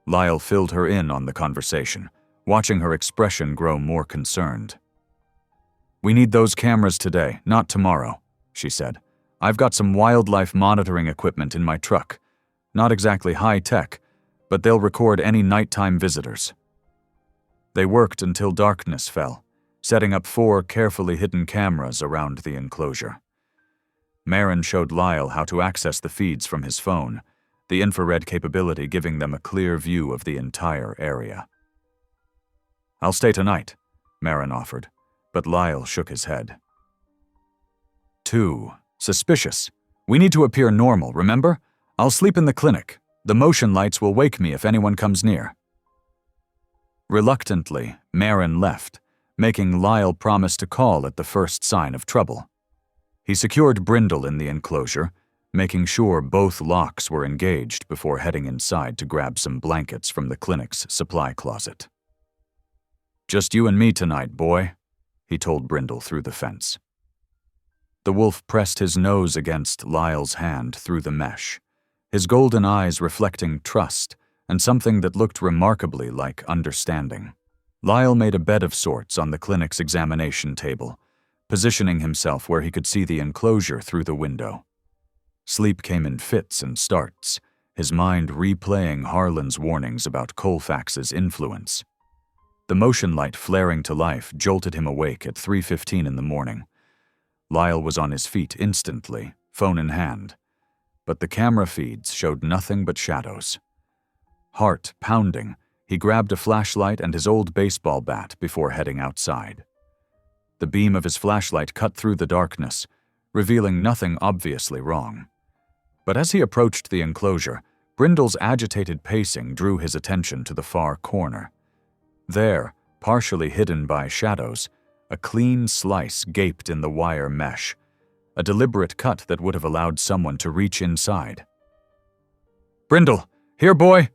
Lyle filled her in on the conversation, watching her expression grow more concerned. "We need those cameras today, not tomorrow," she said. "I've got some wildlife monitoring equipment in my truck. Not exactly high-tech, but they'll record any nighttime visitors." They worked until darkness fell, setting up 4 carefully hidden cameras around the enclosure. Marin showed Lyle how to access the feeds from his phone, the infrared capability giving them a clear view of the entire area. "I'll stay tonight," Marin offered, but Lyle shook his head. "Too suspicious. We need to appear normal, remember? I'll sleep in the clinic. The motion lights will wake me if anyone comes near." Reluctantly, Marin left, making Lyle promise to call at the first sign of trouble. He secured Brindle in the enclosure, making sure both locks were engaged before heading inside to grab some blankets from the clinic's supply closet. "Just you and me tonight, boy," he told Brindle through the fence. The wolf pressed his nose against Lyle's hand through the mesh, his golden eyes reflecting trust and something that looked remarkably like understanding. Lyle made a bed of sorts on the clinic's examination table, positioning himself where he could see the enclosure through the window. Sleep came in fits and starts, his mind replaying Harlan's warnings about Colfax's influence. The motion light flaring to life jolted him awake at 3:15 in the morning. Lyle was on his feet instantly, phone in hand, but the camera feeds showed nothing but shadows. Heart pounding, he grabbed a flashlight and his old baseball bat before heading outside. The beam of his flashlight cut through the darkness, revealing nothing obviously wrong. But as he approached the enclosure, Brindle's agitated pacing drew his attention to the far corner. There, partially hidden by shadows, a clean slice gaped in the wire mesh, a deliberate cut that would have allowed someone to reach inside. "Brindle, here, boy!"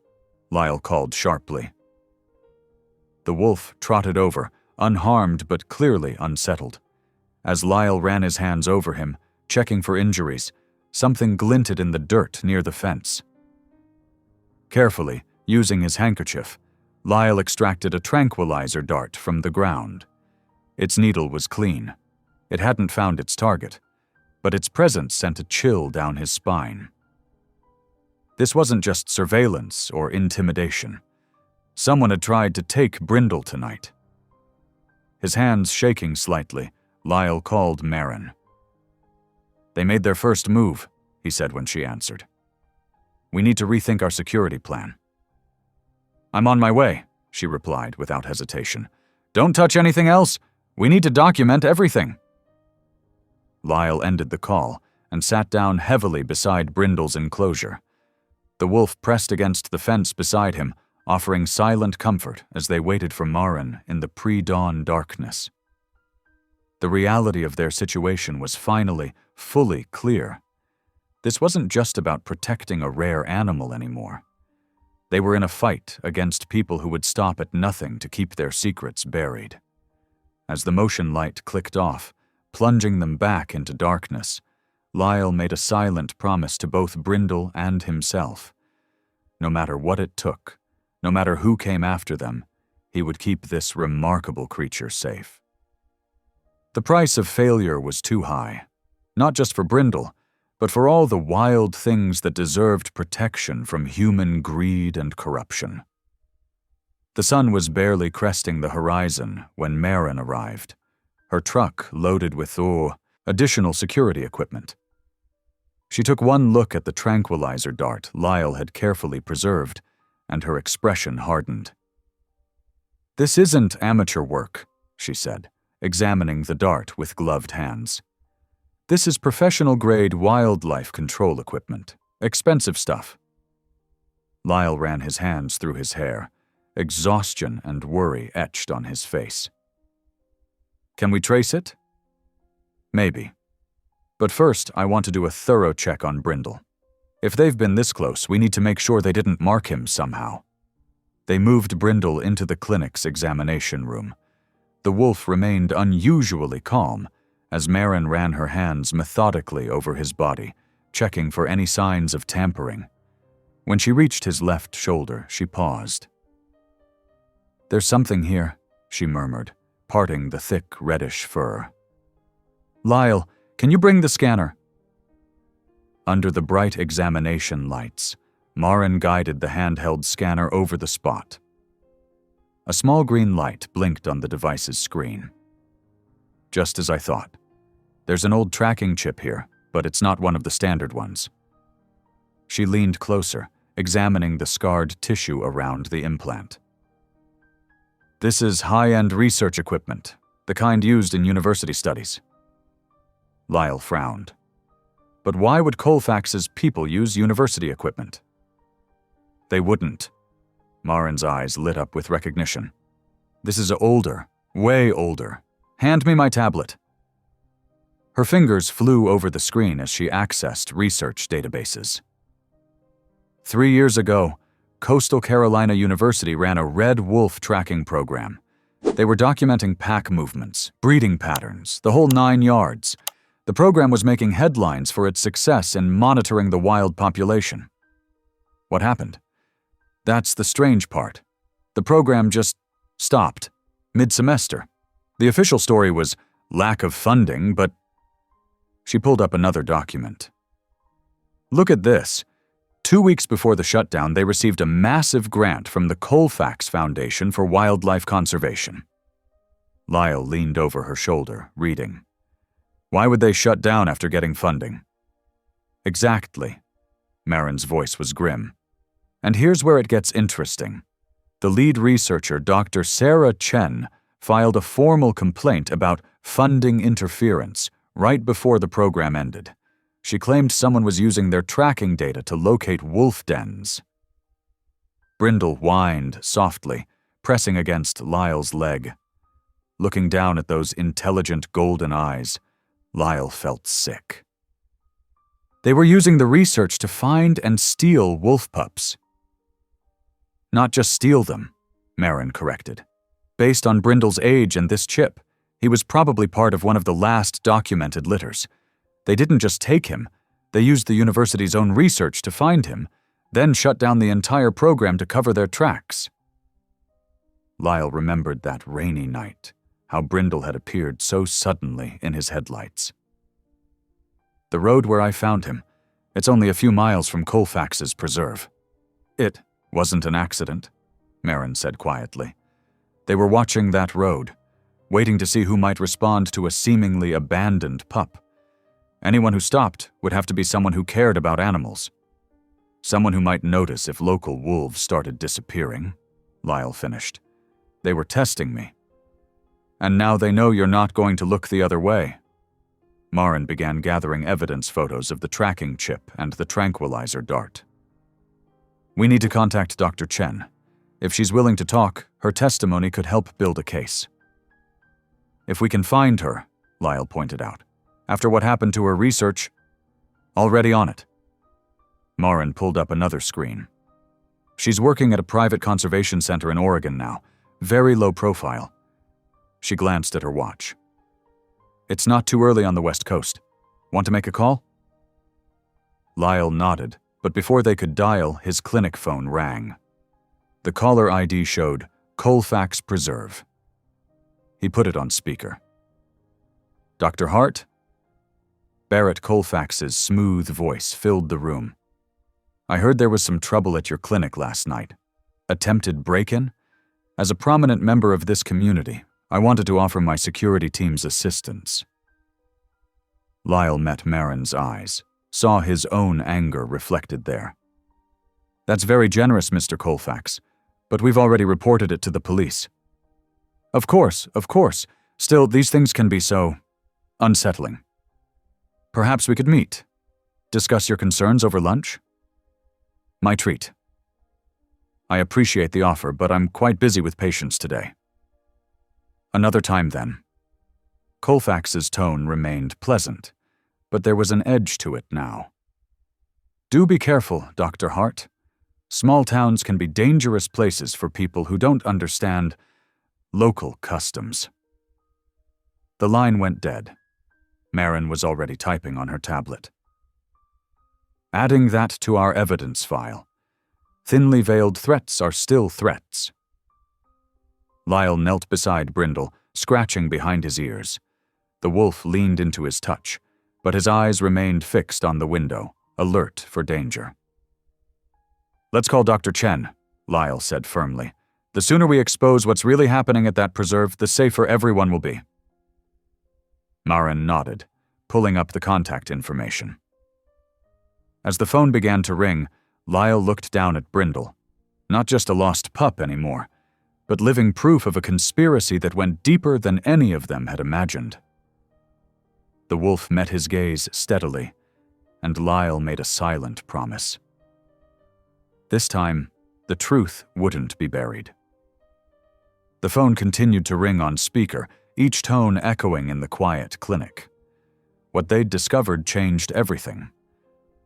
Lyle called sharply. The wolf trotted over, unharmed but clearly unsettled. As Lyle ran his hands over him, checking for injuries, something glinted in the dirt near the fence. Carefully, using his handkerchief, Lyle extracted a tranquilizer dart from the ground. Its needle was clean. It hadn't found its target, but its presence sent a chill down his spine. This wasn't just surveillance or intimidation. Someone had tried to take Brindle tonight. His hands shaking slightly, Lyle called Marin. "They made their first move," he said when she answered. "We need to rethink our security plan." "I'm on my way," she replied without hesitation. "Don't touch anything else. We need to document everything." Lyle ended the call and sat down heavily beside Brindle's enclosure. The wolf pressed against the fence beside him, offering silent comfort as they waited for Maren in the pre-dawn darkness. The reality of their situation was finally, fully clear. This wasn't just about protecting a rare animal anymore. They were in a fight against people who would stop at nothing to keep their secrets buried. As the motion light clicked off, plunging them back into darkness, Lyle made a silent promise to both Brindle and himself. No matter what it took, no matter who came after them, he would keep this remarkable creature safe. The price of failure was too high, not just for Brindle, but for all the wild things that deserved protection from human greed and corruption. The sun was barely cresting the horizon when Maren arrived, her truck loaded with additional security equipment. She took one look at the tranquilizer dart Lyle had carefully preserved, and her expression hardened. "This isn't amateur work," she said, examining the dart with gloved hands. "This is professional-grade wildlife control equipment. Expensive stuff." Lyle ran his hands through his hair, exhaustion and worry etched on his face. "Can we trace it?" "Maybe. But first, I want to do a thorough check on Brindle. If they've been this close, we need to make sure they didn't mark him somehow." They moved Brindle into the clinic's examination room. The wolf remained unusually calm as Maren ran her hands methodically over his body, checking for any signs of tampering. When she reached his left shoulder, she paused. "There's something here," she murmured, parting the thick reddish fur. "Lyle, can you bring the scanner?" Under the bright examination lights, Maren guided the handheld scanner over the spot. A small green light blinked on the device's screen. "Just as I thought. There's an old tracking chip here, but it's not one of the standard ones." She leaned closer, examining the scarred tissue around the implant. "This is high-end research equipment, the kind used in university studies." Lyle frowned. "But why would Colfax's people use university equipment?" "They wouldn't." Maren's eyes lit up with recognition. "This is older, way older. Hand me my tablet." Her fingers flew over the screen as she accessed research databases. 3 years ago, Coastal Carolina University ran a red wolf tracking program. They were documenting pack movements, breeding patterns, the whole 9 yards. The program was making headlines for its success in monitoring the wild population. What happened? That's the strange part. The program just stopped, mid-semester. The official story was lack of funding, but... She pulled up another document. "Look at this. 2 weeks before the shutdown, they received a massive grant from the Colfax Foundation for Wildlife Conservation." Lyle leaned over her shoulder, reading. "Why would they shut down after getting funding?" "Exactly." Maren's voice was grim. "And here's where it gets interesting. The lead researcher, Dr. Sarah Chen, filed a formal complaint about funding interference right before the program ended. She claimed someone was using their tracking data to locate wolf dens." Brindle whined softly, pressing against Lyle's leg. Looking down at those intelligent golden eyes, Lyle felt sick. "They were using the research to find and steal wolf pups." "Not just steal them," Maren corrected. "Based on Brindle's age and this chip, he was probably part of one of the last documented litters. They didn't just take him, they used the university's own research to find him, then shut down the entire program to cover their tracks." Lyle remembered that rainy night, how Brindle had appeared so suddenly in his headlights. "The road where I found him, it's only a few miles from Colfax's preserve." "It wasn't an accident," Maren said quietly. "They were watching that road, waiting to see who might respond to a seemingly abandoned pup. Anyone who stopped would have to be someone who cared about animals. Someone who might notice if local wolves started disappearing," Lyle finished. "They were testing me. And now they know you're not going to look the other way." Marin began gathering evidence photos of the tracking chip and the tranquilizer dart. We need to contact Dr. Chen. If she's willing to talk, her testimony could help build a case. If we can find her, Lyle pointed out, after what happened to her research, already on it. Marin pulled up another screen. She's working at a private conservation center in Oregon now, very low profile. She glanced at her watch. It's not too early on the West Coast. Want to make a call? Lyle nodded, but before they could dial, his clinic phone rang. The caller ID showed Colfax Preserve. He put it on speaker. Dr. Hart? Barrett Colfax's smooth voice filled the room. I heard there was some trouble at your clinic last night. Attempted break-in? As a prominent member of this community, I wanted to offer my security team's assistance. Lyle met Marin's eyes, saw his own anger reflected there. That's very generous, Mr. Colfax, but we've already reported it to the police. Of course. Still, these things can be so unsettling. Perhaps we could meet. Discuss your concerns over lunch? My treat. I appreciate the offer, but I'm quite busy with patients today. Another time then. Colfax's tone remained pleasant, but there was an edge to it now. Do be careful, Dr. Hart. Small towns can be dangerous places for people who don't understand local customs. The line went dead. Marin was already typing on her tablet. Adding that to our evidence file. Thinly veiled threats are still threats. Lyle knelt beside Brindle, scratching behind his ears. The wolf leaned into his touch, but his eyes remained fixed on the window, alert for danger. Let's call Dr. Chen, Lyle said firmly. The sooner we expose what's really happening at that preserve, the safer everyone will be. Marin nodded, pulling up the contact information. As the phone began to ring, Lyle looked down at Brindle. Not just a lost pup anymore, but living proof of a conspiracy that went deeper than any of them had imagined. The wolf met his gaze steadily, and Lyle made a silent promise. This time, the truth wouldn't be buried. The phone continued to ring on speaker, each tone echoing in the quiet clinic. What they'd discovered changed everything.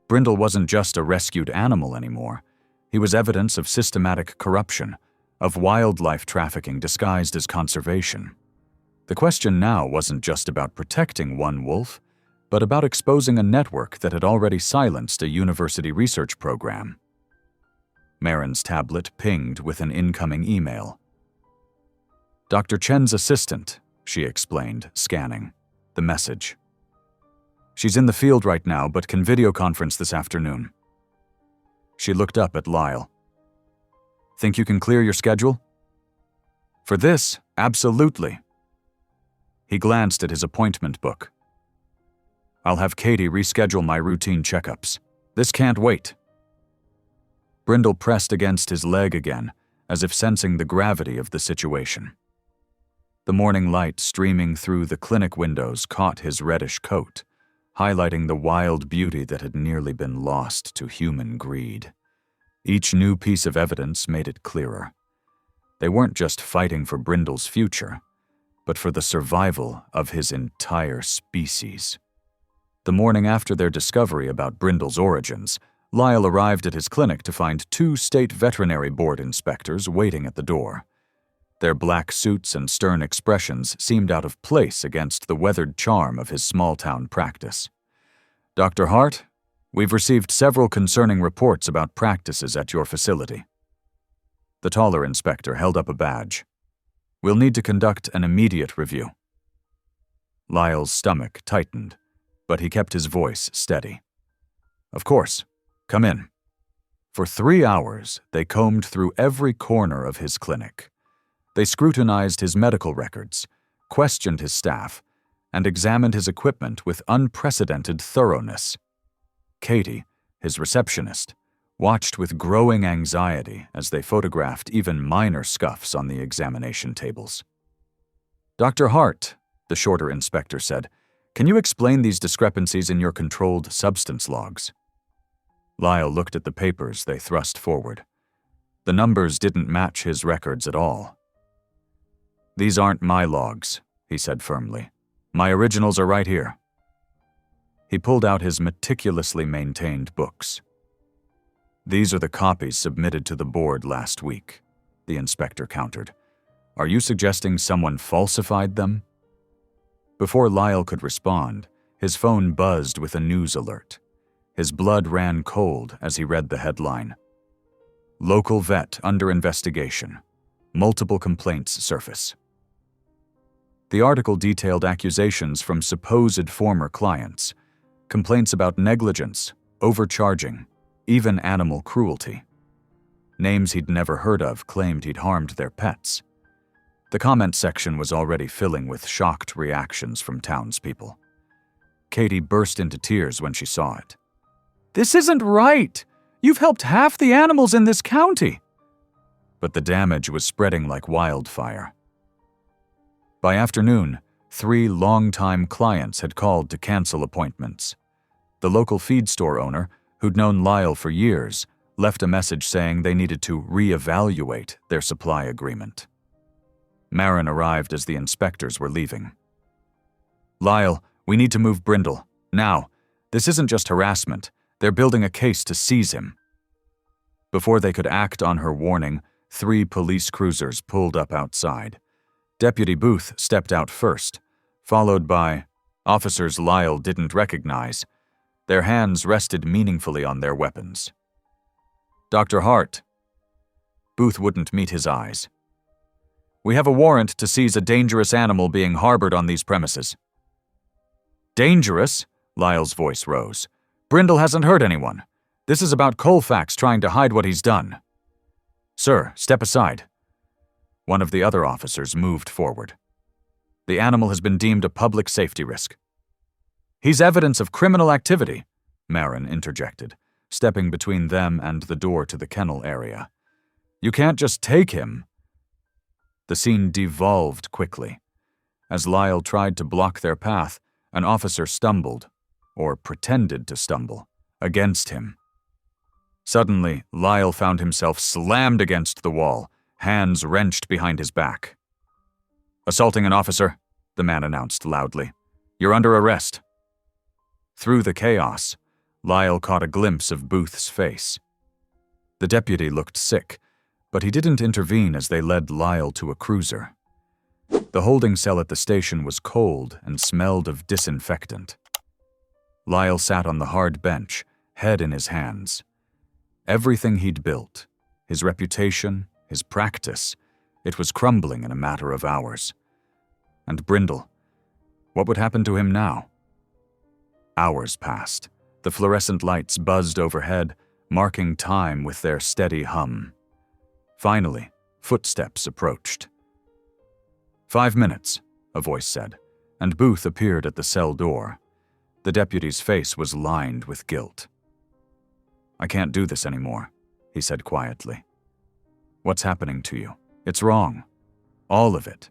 Brindle wasn't just a rescued animal anymore. He was evidence of systematic corruption, of wildlife trafficking disguised as conservation. The question now wasn't just about protecting one wolf, but about exposing a network that had already silenced a university research program. Marin's tablet pinged with an incoming email. Dr. Chen's assistant, she explained, scanning the message. She's in the field right now, but can video conference this afternoon. She looked up at Lyle. Think you can clear your schedule? For this, absolutely. He glanced at his appointment book. I'll have Katie reschedule my routine checkups. This can't wait. Brindle pressed against his leg again, as if sensing the gravity of the situation. The morning light streaming through the clinic windows caught his reddish coat, highlighting the wild beauty that had nearly been lost to human greed. Each new piece of evidence made it clearer. They weren't just fighting for Brindle's future, but for the survival of his entire species. The morning after their discovery about Brindle's origins, Lyle arrived at his clinic to find 2 state veterinary board inspectors waiting at the door. Their black suits and stern expressions seemed out of place against the weathered charm of his small-town practice. Dr. Hart, we've received several concerning reports about practices at your facility. The taller inspector held up a badge. We'll need to conduct an immediate review. Lyle's stomach tightened, but he kept his voice steady. Of course, come in. For 3 hours, they combed through every corner of his clinic. They scrutinized his medical records, questioned his staff, and examined his equipment with unprecedented thoroughness. Katie, his receptionist, watched with growing anxiety as they photographed even minor scuffs on the examination tables. Dr. Hart, the shorter inspector said, Can you explain these discrepancies in your controlled substance logs? Lyle looked at the papers they thrust forward. The numbers didn't match his records at all. These aren't my logs, he said firmly. My originals are right here. He pulled out his meticulously maintained books. These are the copies submitted to the board last week, the inspector countered. Are you suggesting someone falsified them? Before Lyle could respond, his phone buzzed with a news alert. His blood ran cold as he read the headline. Local vet under investigation. Multiple complaints surface. The article detailed accusations from supposed former clients, complaints about negligence, overcharging, even animal cruelty. Names he'd never heard of claimed he'd harmed their pets. The comment section was already filling with shocked reactions from townspeople. Katie burst into tears when she saw it. "This isn't right! You've helped half the animals in this county!" But the damage was spreading like wildfire. By afternoon, 3 longtime clients had called to cancel appointments. The local feed store owner, who'd known Lyle for years, left a message saying they needed to reevaluate their supply agreement. Marin arrived as the inspectors were leaving. "Lyle, we need to move Brindle. Now. This isn't just harassment. They're building a case to seize him." Before they could act on her warning, 3 police cruisers pulled up outside. Deputy Booth stepped out first, followed by officers Lyle didn't recognize. Their hands rested meaningfully on their weapons. "Dr. Hart." Booth wouldn't meet his eyes. "We have a warrant to seize a dangerous animal being harbored on these premises." "Dangerous?" Lyle's voice rose. "Brindle hasn't hurt anyone. This is about Colfax trying to hide what he's done." "Sir, step aside." One of the other officers moved forward. "The animal has been deemed a public safety risk." "He's evidence of criminal activity," Marin interjected, stepping between them and the door to the kennel area. "You can't just take him." The scene devolved quickly. As Lyle tried to block their path, an officer stumbled, or pretended to stumble, against him. Suddenly, Lyle found himself slammed against the wall, hands wrenched behind his back. "Assaulting an officer," the man announced loudly. "You're under arrest." Through the chaos, Lyle caught a glimpse of Booth's face. The deputy looked sick, but he didn't intervene as they led Lyle to a cruiser. The holding cell at the station was cold and smelled of disinfectant. Lyle sat on the hard bench, head in his hands. Everything he'd built, his reputation, his practice, it was crumbling in a matter of hours. And Brindle, what would happen to him now? Hours passed. The fluorescent lights buzzed overhead, marking time with their steady hum. Finally, footsteps approached. 5 minutes, a voice said, and Booth appeared at the cell door. The deputy's face was lined with guilt. "I can't do this anymore," he said quietly. "What's happening to you? It's wrong. All of it."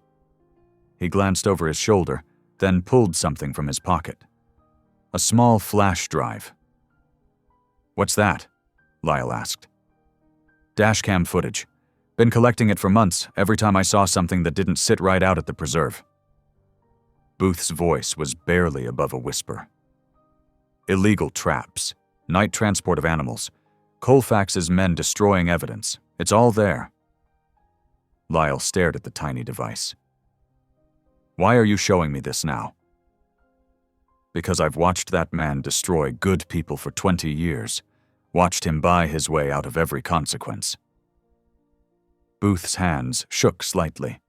He glanced over his shoulder, then pulled something from his pocket. A small flash drive. "What's that?" Lyle asked. "Dashcam footage. Been collecting it for months every time I saw something that didn't sit right out at the preserve." Booth's voice was barely above a whisper. "Illegal traps, night transport of animals, Colfax's men destroying evidence. It's all there." Lyle stared at the tiny device. "Why are you showing me this now?" "Because I've watched that man destroy good people for 20 years, watched him buy his way out of every consequence." Booth's hands shook slightly.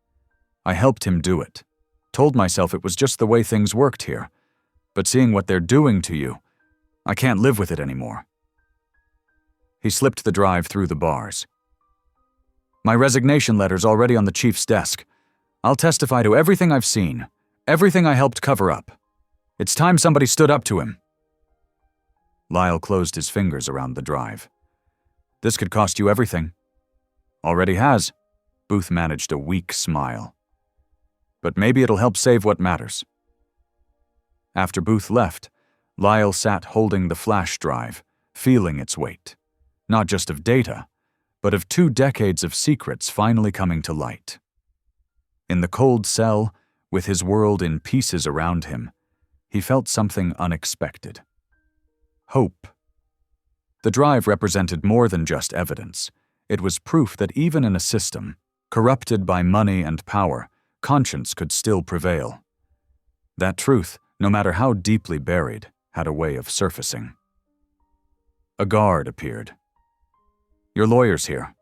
"I helped him do it. Told myself it was just the way things worked here. But seeing what they're doing to you, I can't live with it anymore." He slipped the drive through the bars. "My resignation letter's already on the chief's desk. I'll testify to everything I've seen, everything I helped cover up. It's time somebody stood up to him." Lyle closed his fingers around the drive. "This could cost you everything." "Already has." Booth managed a weak smile. "But maybe it'll help save what matters." After Booth left, Lyle sat holding the flash drive, feeling its weight, not just of data, but of 2 decades of secrets finally coming to light. In the cold cell, with his world in pieces around him, he felt something unexpected. Hope. The drive represented more than just evidence. It was proof that even in a system, corrupted by money and power, conscience could still prevail. That truth, no matter how deeply buried, had a way of surfacing. A guard appeared. "Your lawyer's here."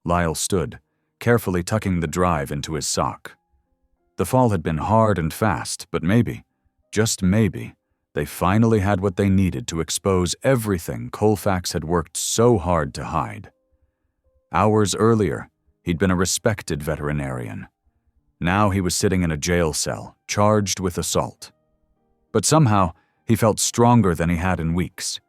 Lyle stood, carefully tucking the drive into his sock. The fall had been hard and fast, but maybe, just maybe, they finally had what they needed to expose everything Colfax had worked so hard to hide. Hours earlier, he'd been a respected veterinarian. Now he was sitting in a jail cell, charged with assault. But somehow, he felt stronger than he had in weeks,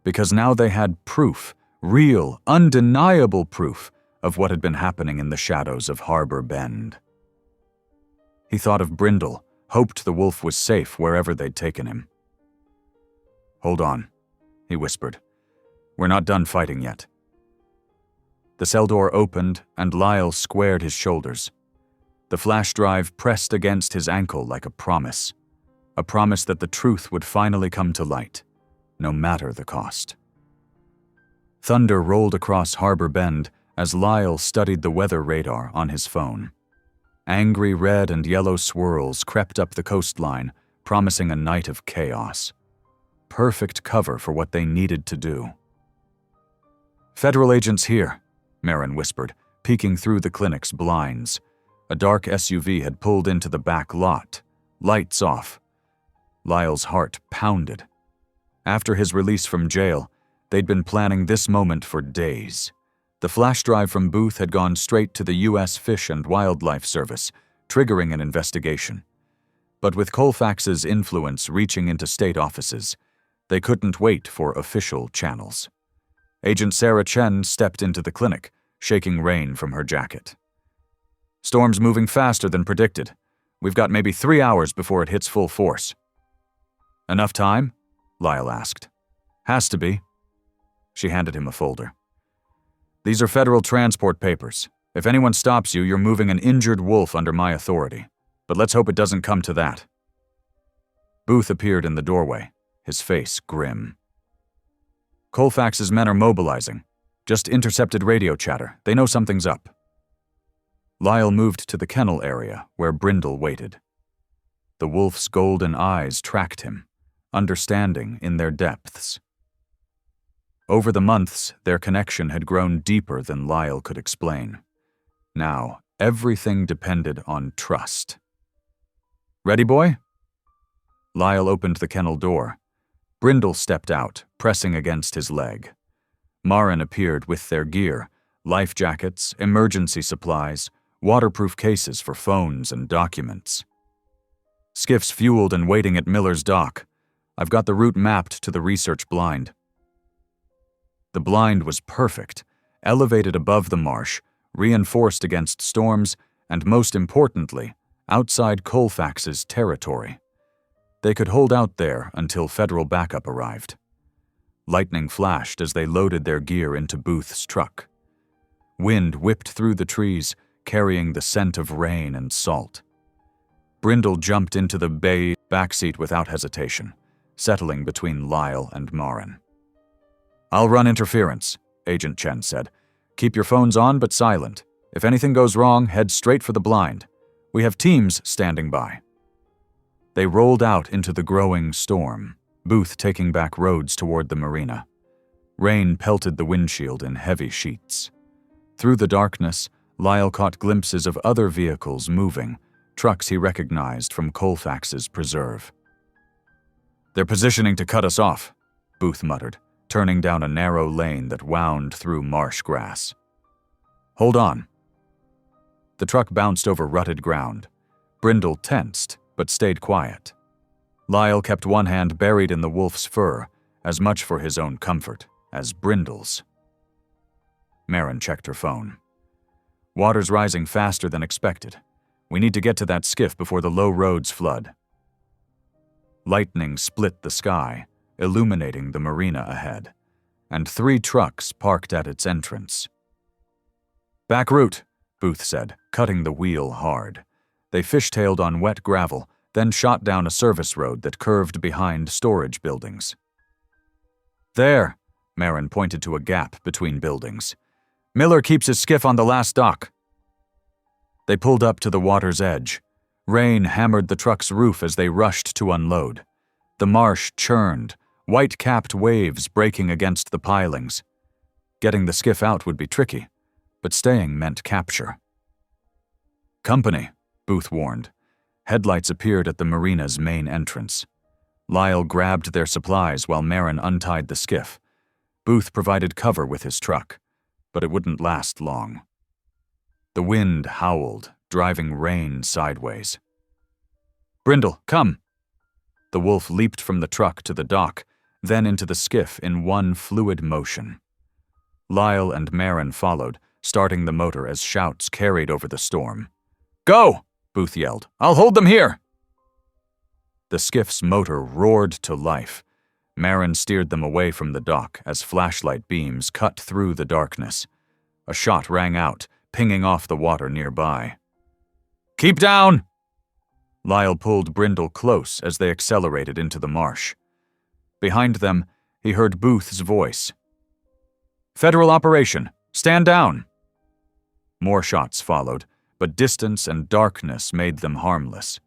because now they had proof, real, undeniable proof, of what had been happening in the shadows of Harbor Bend. He thought of Brindle, hoped the wolf was safe wherever they'd taken him. "Hold on," he whispered. "We're not done fighting yet." The cell door opened, and Lyle squared his shoulders. The flash drive pressed against his ankle like a promise that the truth would finally come to light, no matter the cost. Thunder rolled across Harbor Bend as Lyle studied the weather radar on his phone. Angry red and yellow swirls crept up the coastline, promising a night of chaos. Perfect cover for what they needed to do. "Federal agents here," Marin whispered, peeking through the clinic's blinds. A dark SUV had pulled into the back lot, lights off. Lyle's heart pounded. After his release from jail, they'd been planning this moment for days. The flash drive from Booth had gone straight to the U.S. Fish and Wildlife Service, triggering an investigation. But with Colfax's influence reaching into state offices, they couldn't wait for official channels. Agent Sarah Chen stepped into the clinic, shaking rain from her jacket. "Storm's moving faster than predicted. We've got maybe 3 hours before it hits full force." "Enough time?" Lyle asked. "Has to be." She handed him a folder. "These are federal transport papers. If anyone stops you, you're moving an injured wolf under my authority. But let's hope it doesn't come to that." Booth appeared in the doorway, his face grim. "Colfax's men are mobilizing. Just intercepted radio chatter. They know something's up." Lyle moved to the kennel area where Brindle waited. The wolf's golden eyes tracked him, understanding in their depths. Over the months, their connection had grown deeper than Lyle could explain. Now, everything depended on trust. "Ready, boy?" Lyle opened the kennel door. Brindle stepped out, pressing against his leg. Marin appeared with their gear, life jackets, emergency supplies, waterproof cases for phones and documents. "Skiff's fueled and waiting at Miller's dock. I've got the route mapped to the research blind." The blind was perfect, elevated above the marsh, reinforced against storms, and most importantly, outside Colfax's territory. They could hold out there until federal backup arrived. Lightning flashed as they loaded their gear into Booth's truck. Wind whipped through the trees, carrying the scent of rain and salt. Brindle jumped into the bay backseat without hesitation, settling between Lyle and Marin. "I'll run interference," Agent Chen said. "Keep your phones on but silent. If anything goes wrong, head straight for the blind. We have teams standing by." They rolled out into the growing storm, Booth taking back roads toward the marina. Rain pelted the windshield in heavy sheets. Through the darkness, Lyle caught glimpses of other vehicles moving, trucks he recognized from Colfax's preserve. "They're positioning to cut us off," Booth muttered, turning down a narrow lane that wound through marsh grass. "Hold on." The truck bounced over rutted ground. Brindle tensed, but stayed quiet. Lyle kept one hand buried in the wolf's fur, as much for his own comfort as Brindle's. Marin checked her phone. "Water's rising faster than expected. We need to get to that skiff before the low roads flood." Lightning split the sky, illuminating the marina ahead, and 3 trucks parked at its entrance. "Back route," Booth said, cutting the wheel hard. They fishtailed on wet gravel, then shot down a service road that curved behind storage buildings. "There," Marin pointed to a gap between buildings. "Miller keeps his skiff on the last dock." They pulled up to the water's edge. Rain hammered the truck's roof as they rushed to unload. The marsh churned, white-capped waves breaking against the pilings. Getting the skiff out would be tricky, but staying meant capture. "Company," Booth warned. Headlights appeared at the marina's main entrance. Lyle grabbed their supplies while Marin untied the skiff. Booth provided cover with his truck, but it wouldn't last long. The wind howled, driving rain sideways. "Brindle, come!" The wolf leaped from the truck to the dock, then into the skiff in one fluid motion. Lyle and Marin followed, starting the motor as shouts carried over the storm. "Go!" Booth yelled. "I'll hold them here!" The skiff's motor roared to life. Marin steered them away from the dock as flashlight beams cut through the darkness. A shot rang out, pinging off the water nearby. "Keep down!" Lyle pulled Brindle close as they accelerated into the marsh. Behind them, he heard Booth's voice. "Federal operation! Stand down!" More shots followed, but distance and darkness made them harmless.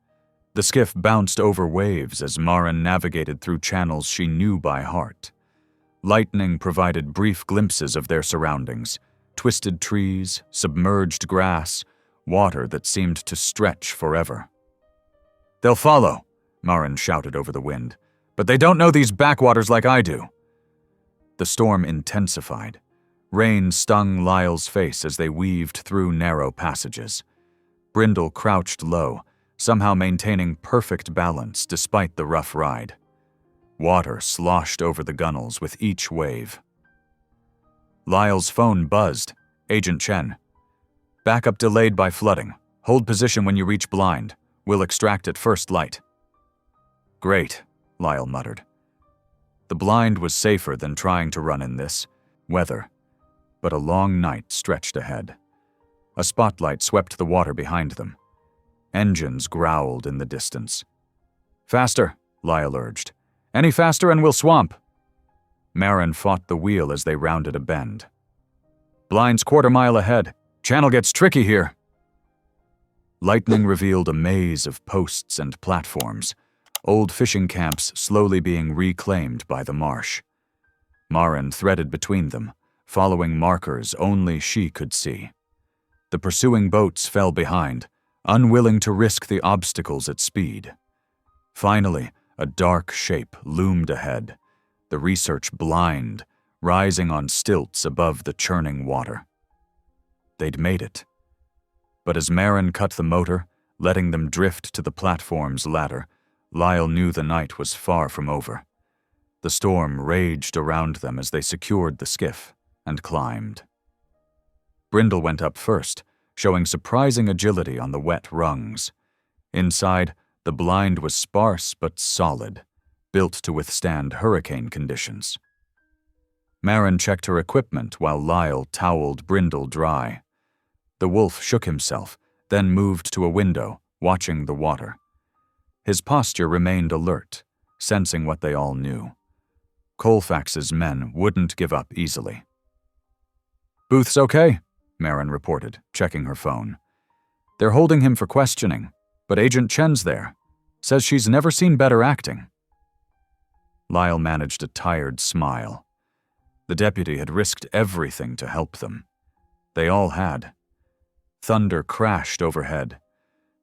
The skiff bounced over waves as Marin navigated through channels she knew by heart. Lightning provided brief glimpses of their surroundings: twisted trees, submerged grass, water that seemed to stretch forever. "They'll follow," Marin shouted over the wind, "but they don't know these backwaters like I do." The storm intensified. Rain stung Lyle's face as they weaved through narrow passages. Brindle crouched low, somehow maintaining perfect balance despite the rough ride. Water sloshed over the gunnels with each wave. Lyle's phone buzzed. "Agent Chen. Backup delayed by flooding. Hold position when you reach blind. We'll extract at first light." "Great," Lyle muttered. The blind was safer than trying to run in this weather, but a long night stretched ahead. A spotlight swept the water behind them. Engines growled in the distance. "Faster," Lyle urged. "Any faster and we'll swamp." Marin fought the wheel as they rounded a bend. "Blind's quarter-mile ahead. Channel gets tricky here." Lightning revealed a maze of posts and platforms, old fishing camps slowly being reclaimed by the marsh. Marin threaded between them, following markers only she could see. The pursuing boats fell behind, unwilling to risk the obstacles at speed. Finally, a dark shape loomed ahead, the research blind, rising on stilts above the churning water. They'd made it. But as Marin cut the motor, letting them drift to the platform's ladder, Lyle knew the night was far from over. The storm raged around them as they secured the skiff and climbed. Brindle went up first, showing surprising agility on the wet rungs. Inside, the blind was sparse but solid, built to withstand hurricane conditions. Marin checked her equipment while Lyle toweled Brindle dry. The wolf shook himself, then moved to a window, watching the water. His posture remained alert, sensing what they all knew. Colfax's men wouldn't give up easily. "Booth's okay," Marin reported, checking her phone. "They're holding him for questioning, but Agent Chen's there. Says she's never seen better acting." Lyle managed a tired smile. The deputy had risked everything to help them. They all had. Thunder crashed overhead.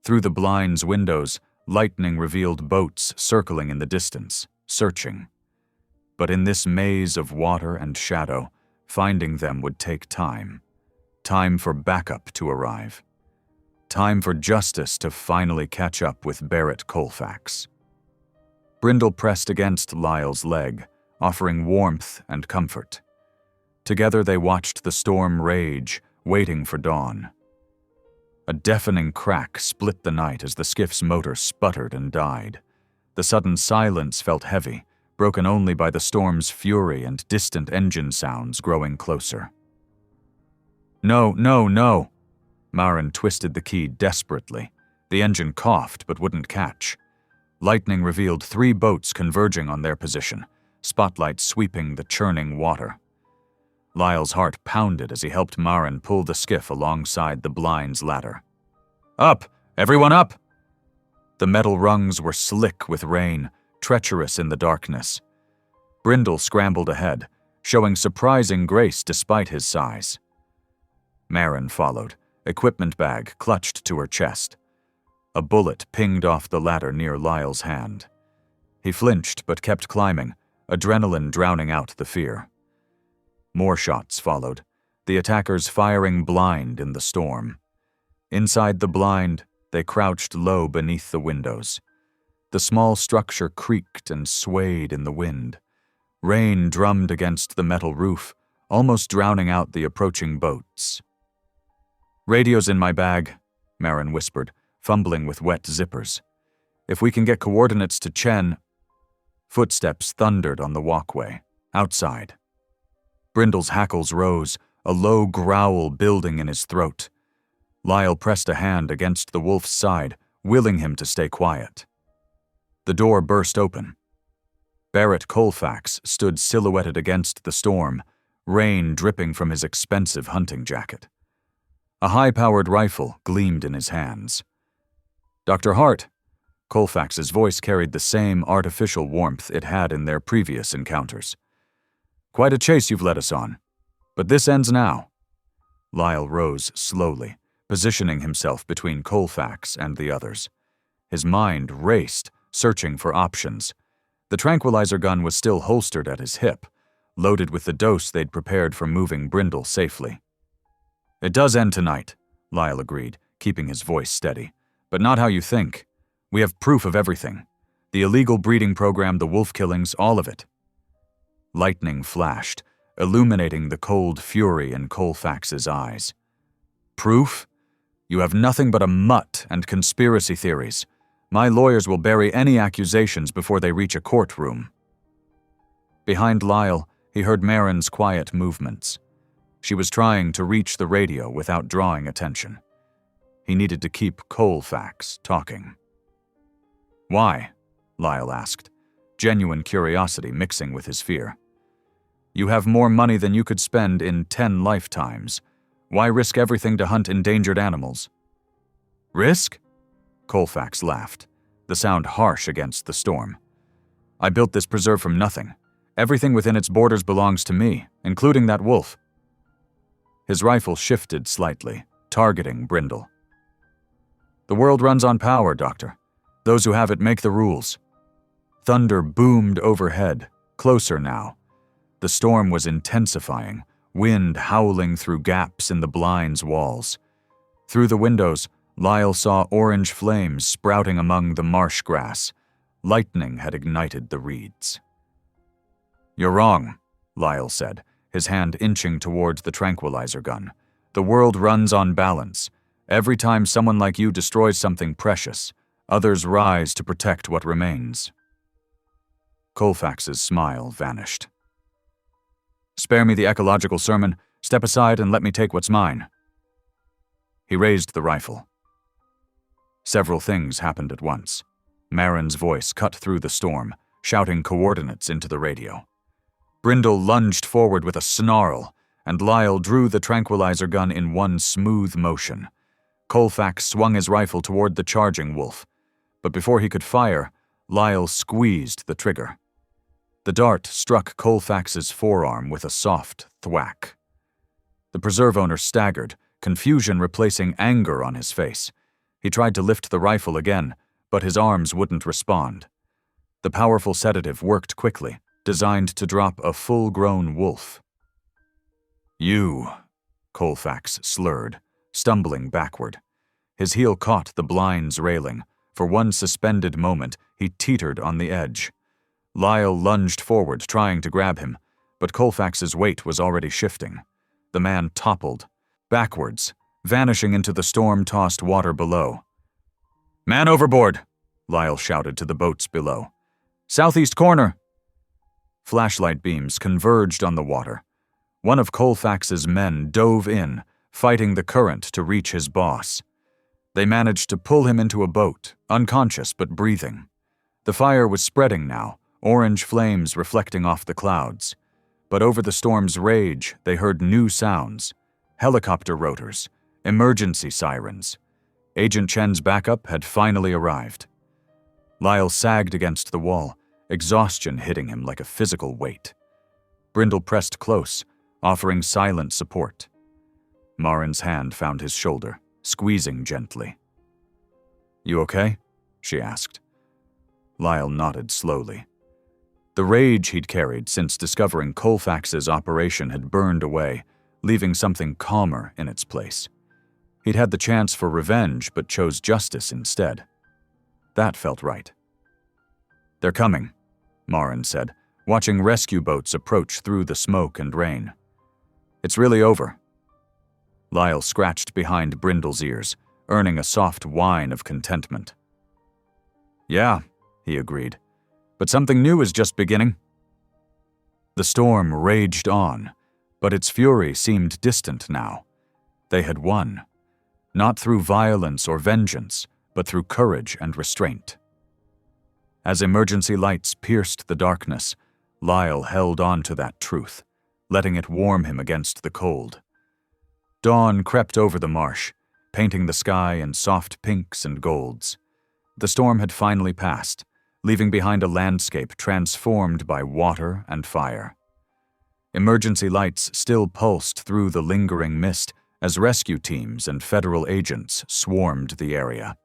Through the blind's windows, lightning revealed boats circling in the distance, searching. But in this maze of water and shadow, finding them would take time. Time for backup to arrive. Time for justice to finally catch up with Barrett Colfax. Brindle pressed against Lyle's leg, offering warmth and comfort. Together they watched the storm rage, waiting for dawn. A deafening crack split the night as the skiff's motor sputtered and died. The sudden silence felt heavy, broken only by the storm's fury and distant engine sounds growing closer. No, no, no! Maren twisted the key desperately. The engine coughed but wouldn't catch. Lightning revealed 3 boats converging on their position, spotlights sweeping the churning water. Lyle's heart pounded as he helped Maren pull the skiff alongside the blind's ladder. Up! Everyone up! The metal rungs were slick with rain, treacherous in the darkness. Brindle scrambled ahead, showing surprising grace despite his size. Maren followed, equipment bag clutched to her chest. A bullet pinged off the ladder near Lyle's hand. He flinched but kept climbing, adrenaline drowning out the fear. More shots followed, the attackers firing blind in the storm. Inside the blind, they crouched low beneath the windows. The small structure creaked and swayed in the wind. Rain drummed against the metal roof, almost drowning out the approaching boats. "Radio's in my bag," Maren whispered, fumbling with wet zippers. "If we can get coordinates to Chen—" Footsteps thundered on the walkway, outside. Brindle's hackles rose, a low growl building in his throat. Lyle pressed a hand against the wolf's side, willing him to stay quiet. The door burst open. Barrett Colfax stood silhouetted against the storm, rain dripping from his expensive hunting jacket. A high-powered rifle gleamed in his hands. "Dr. Hart," Colfax's voice carried the same artificial warmth it had in their previous encounters. "Quite a chase you've led us on, but this ends now." Lyle rose slowly, positioning himself between Colfax and the others. His mind raced, searching for options. The tranquilizer gun was still holstered at his hip, loaded with the dose they'd prepared for moving Brindle safely. "It does end tonight," Lyle agreed, keeping his voice steady. "But not how you think. We have proof of everything. The illegal breeding program, the wolf killings, all of it." Lightning flashed, illuminating the cold fury in Colfax's eyes. "Proof? You have nothing but a mutt and conspiracy theories. My lawyers will bury any accusations before they reach a courtroom." Behind Lyle, he heard Maren's quiet movements. She was trying to reach the radio without drawing attention. He needed to keep Colfax talking. "Why?" Lyle asked, genuine curiosity mixing with his fear. "You have more money than you could spend in 10 lifetimes. Why risk everything to hunt endangered animals?" "Risk?" Colfax laughed, the sound harsh against the storm. "I built this preserve from nothing. Everything within its borders belongs to me, including that wolf." His rifle shifted slightly, targeting Brindle. "The world runs on power, Doctor. Those who have it make the rules." Thunder boomed overhead, closer now. The storm was intensifying, wind howling through gaps in the blind's walls. Through the windows, Lyle saw orange flames sprouting among the marsh grass. Lightning had ignited the reeds. "You're wrong," Lyle said, his hand inching towards the tranquilizer gun. "The world runs on balance. Every time someone like you destroys something precious, others rise to protect what remains." Colfax's smile vanished. "Spare me the ecological sermon. Step aside and let me take what's mine." He raised the rifle. Several things happened at once. Maren's voice cut through the storm, shouting coordinates into the radio. Brindle lunged forward with a snarl, and Lyle drew the tranquilizer gun in one smooth motion. Colfax swung his rifle toward the charging wolf, but before he could fire, Lyle squeezed the trigger. The dart struck Colfax's forearm with a soft thwack. The preserve owner staggered, confusion replacing anger on his face. He tried to lift the rifle again, but his arms wouldn't respond. The powerful sedative worked quickly, designed to drop a full-grown wolf. "You," Colfax slurred, stumbling backward. His heel caught the blind's railing. For one suspended moment, he teetered on the edge. Lyle lunged forward, trying to grab him, but Colfax's weight was already shifting. The man toppled, backwards, vanishing into the storm-tossed water below. "Man overboard!" Lyle shouted to the boats below. "Southeast corner!" Flashlight beams converged on the water. One of Colfax's men dove in, fighting the current to reach his boss. They managed to pull him into a boat, unconscious but breathing. The fire was spreading now, orange flames reflecting off the clouds. But over the storm's rage, they heard new sounds. Helicopter rotors, emergency sirens. Agent Chen's backup had finally arrived. Lyle sagged against the wall, exhaustion hitting him like a physical weight. Brindle pressed close, offering silent support. Marin's hand found his shoulder, squeezing gently. "You okay?" she asked. Lyle nodded slowly. The rage he'd carried since discovering Colfax's operation had burned away, leaving something calmer in its place. He'd had the chance for revenge but chose justice instead. That felt right. "They're coming," Marin said, watching rescue boats approach through the smoke and rain. "It's really over." Lyle scratched behind Brindle's ears, earning a soft whine of contentment. "Yeah," he agreed, "but something new is just beginning." The storm raged on, but its fury seemed distant now. They had won, not through violence or vengeance, but through courage and restraint. As emergency lights pierced the darkness, Lyle held on to that truth, letting it warm him against the cold. Dawn crept over the marsh, painting the sky in soft pinks and golds. The storm had finally passed, leaving behind a landscape transformed by water and fire. Emergency lights still pulsed through the lingering mist as rescue teams and federal agents swarmed the area.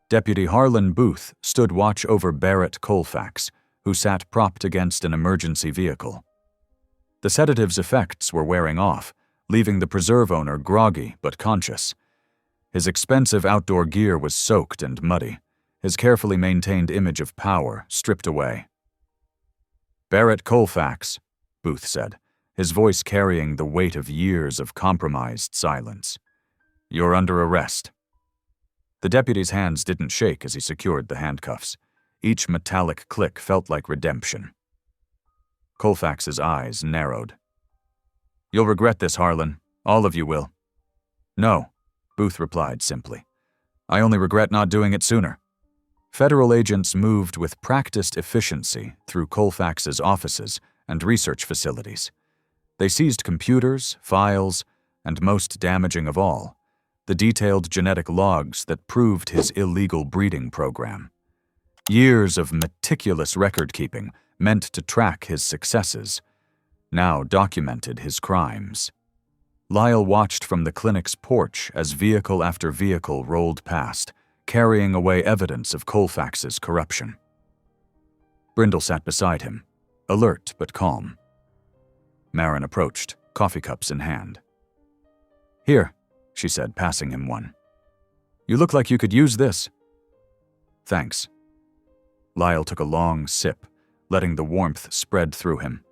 Deputy Harlan Booth stood watch over Barrett Colfax, who sat propped against an emergency vehicle. The sedative's effects were wearing off, leaving the preserve owner groggy but conscious. His expensive outdoor gear was soaked and muddy, his carefully maintained image of power stripped away. "Barrett Colfax," Booth said, his voice carrying the weight of years of compromised silence. "You're under arrest." The deputy's hands didn't shake as he secured the handcuffs. Each metallic click felt like redemption. Colfax's eyes narrowed. "You'll regret this, Harlan. All of you will." "No," Booth replied simply. "I only regret not doing it sooner." Federal agents moved with practiced efficiency through Colfax's offices and research facilities. They seized computers, files, and most damaging of all, the detailed genetic logs that proved his illegal breeding program. Years of meticulous record-keeping meant to track his successes, now documented his crimes. Lyle watched from the clinic's porch as vehicle after vehicle rolled past, carrying away evidence of Colfax's corruption. Brindle sat beside him, alert but calm. Marin approached, coffee cups in hand. "Here," she said, passing him one. "You look like you could use this." "Thanks." Lyle took a long sip, letting the warmth spread through him.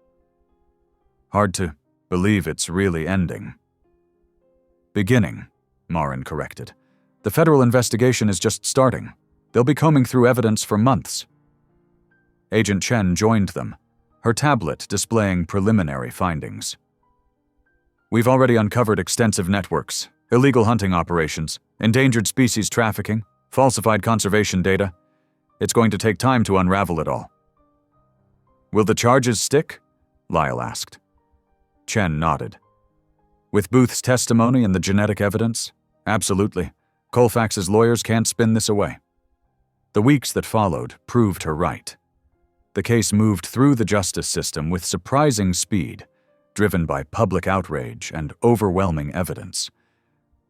"Hard to believe it's really ending." "Beginning," Marin corrected. "The federal investigation is just starting. They'll be combing through evidence for months." Agent Chen joined them, her tablet displaying preliminary findings. "We've already uncovered extensive networks, illegal hunting operations, endangered species trafficking, falsified conservation data. It's going to take time to unravel it all." "Will the charges stick?" Lyle asked. Chen nodded. "With Booth's testimony and the genetic evidence? Absolutely. Colfax's lawyers can't spin this away." The weeks that followed proved her right. The case moved through the justice system with surprising speed, driven by public outrage and overwhelming evidence.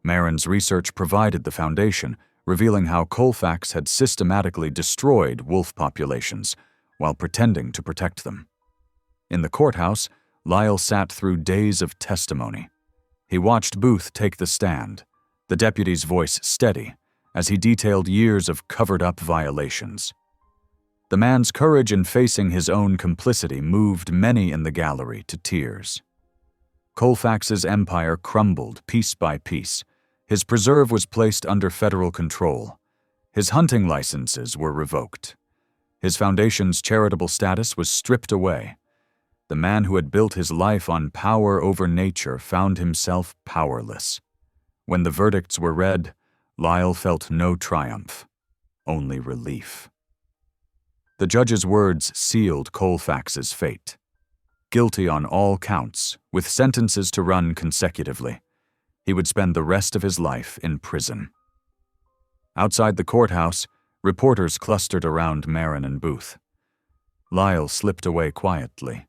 Marin's research provided the foundation, revealing how Colfax had systematically destroyed wolf populations while pretending to protect them. In the courthouse, Lyle sat through days of testimony. He watched Booth take the stand, the deputy's voice steady, as he detailed years of covered-up violations. The man's courage in facing his own complicity moved many in the gallery to tears. Colfax's empire crumbled piece by piece. His preserve was placed under federal control. His hunting licenses were revoked. His foundation's charitable status was stripped away. The man who had built his life on power over nature found himself powerless. When the verdicts were read, Lyle felt no triumph, only relief. The judge's words sealed Colfax's fate. Guilty on all counts, with sentences to run consecutively. He would spend the rest of his life in prison. Outside the courthouse, reporters clustered around Marin and Booth. Lyle slipped away quietly.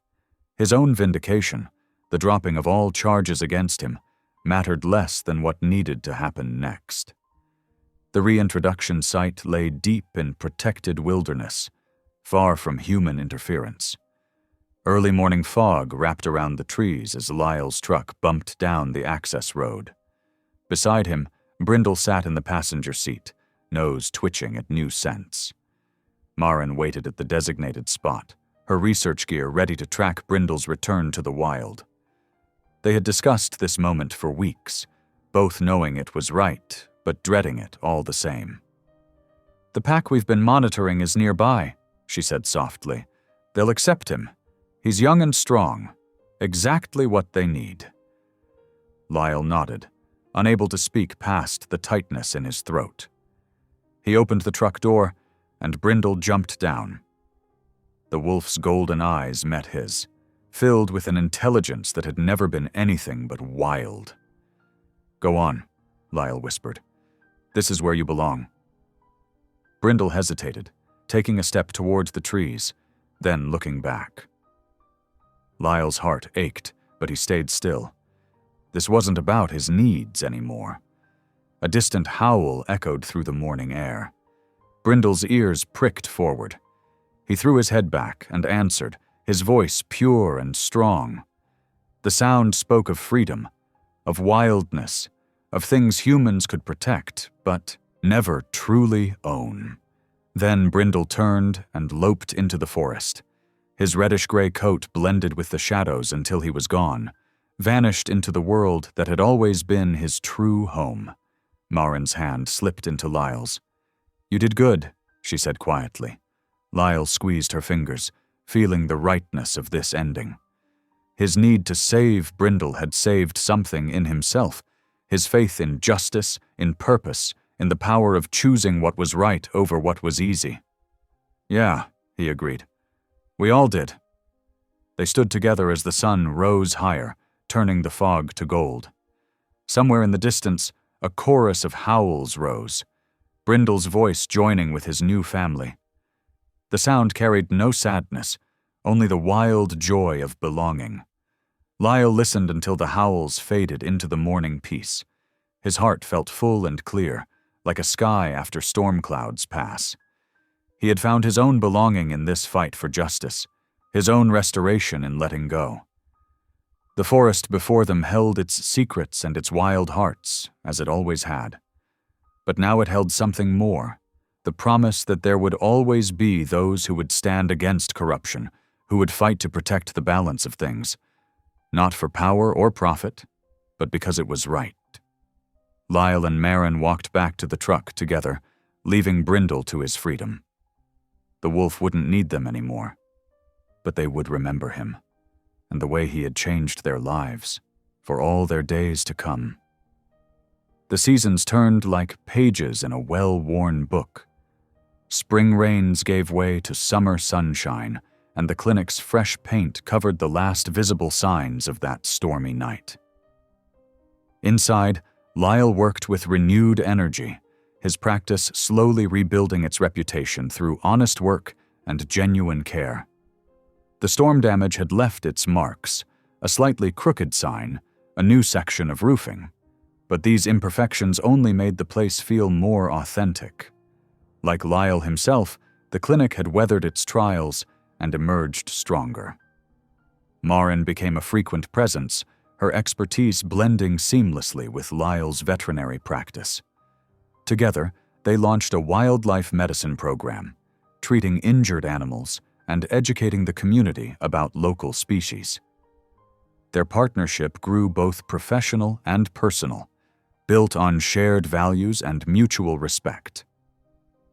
His own vindication, the dropping of all charges against him, mattered less than what needed to happen next. The reintroduction site lay deep in protected wilderness, far from human interference. Early morning fog wrapped around the trees as Lyle's truck bumped down the access road. Beside him, Brindle sat in the passenger seat, nose twitching at new scents. Marin waited at the designated spot, her research gear ready to track Brindle's return to the wild. They had discussed this moment for weeks, both knowing it was right, but dreading it all the same. "The pack we've been monitoring is nearby," she said softly. "They'll accept him. He's young and strong. Exactly what they need." Lyle nodded, unable to speak past the tightness in his throat. He opened the truck door, and Brindle jumped down. The wolf's golden eyes met his, filled with an intelligence that had never been anything but wild. "Go on," Lyle whispered. "This is where you belong." Brindle hesitated, taking a step towards the trees, then looking back. Lyle's heart ached, but he stayed still. This wasn't about his needs anymore. A distant howl echoed through the morning air. Brindle's ears pricked forward. He threw his head back and answered, his voice pure and strong. The sound spoke of freedom, of wildness, of things humans could protect, but never truly own. Then Brindle turned and loped into the forest. His reddish-gray coat blended with the shadows until he was gone, vanished into the world that had always been his true home. Marin's hand slipped into Lyle's. "You did good," she said quietly. Lyle squeezed her fingers, feeling the rightness of this ending. His need to save Brindle had saved something in himself, his faith in justice, in purpose, in the power of choosing what was right over what was easy. "Yeah," he agreed. "We all did." They stood together as the sun rose higher, turning the fog to gold. Somewhere in the distance, a chorus of howls rose, Brindle's voice joining with his new family. The sound carried no sadness, only the wild joy of belonging. Lyle listened until the howls faded into the morning peace. His heart felt full and clear, like a sky after storm clouds pass. He had found his own belonging in this fight for justice, his own restoration in letting go. The forest before them held its secrets and its wild hearts, as it always had. But now it held something more, the promise that there would always be those who would stand against corruption, who would fight to protect the balance of things, not for power or profit, but because it was right. Lyle and Marin walked back to the truck together, leaving Brindle to his freedom. The wolf wouldn't need them anymore, but they would remember him, and the way he had changed their lives, for all their days to come. The seasons turned like pages in a well-worn book. Spring rains gave way to summer sunshine, and the clinic's fresh paint covered the last visible signs of that stormy night. Inside, Lyle worked with renewed energy, his practice slowly rebuilding its reputation through honest work and genuine care. The storm damage had left its marks, a slightly crooked sign, a new section of roofing, but these imperfections only made the place feel more authentic. Like Lyle himself, the clinic had weathered its trials and emerged stronger. Marin became a frequent presence, her expertise blending seamlessly with Lyle's veterinary practice. Together, they launched a wildlife medicine program, treating injured animals and educating the community about local species. Their partnership grew both professional and personal, built on shared values and mutual respect.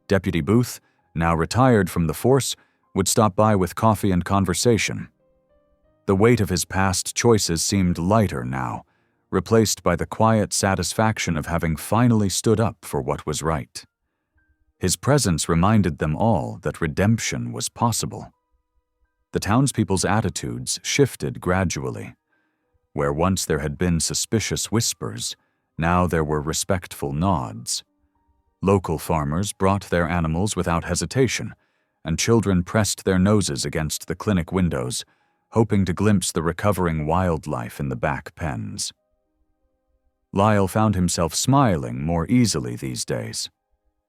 Deputy Booth, now retired from the force, would stop by with coffee and conversation. The weight of his past choices seemed lighter now, replaced by the quiet satisfaction of having finally stood up for what was right. His presence reminded them all that redemption was possible. The townspeople's attitudes shifted gradually. Where once there had been suspicious whispers, now there were respectful nods. Local farmers brought their animals without hesitation, and children pressed their noses against the clinic windows, hoping to glimpse the recovering wildlife in the back pens. Lyle found himself smiling more easily these days.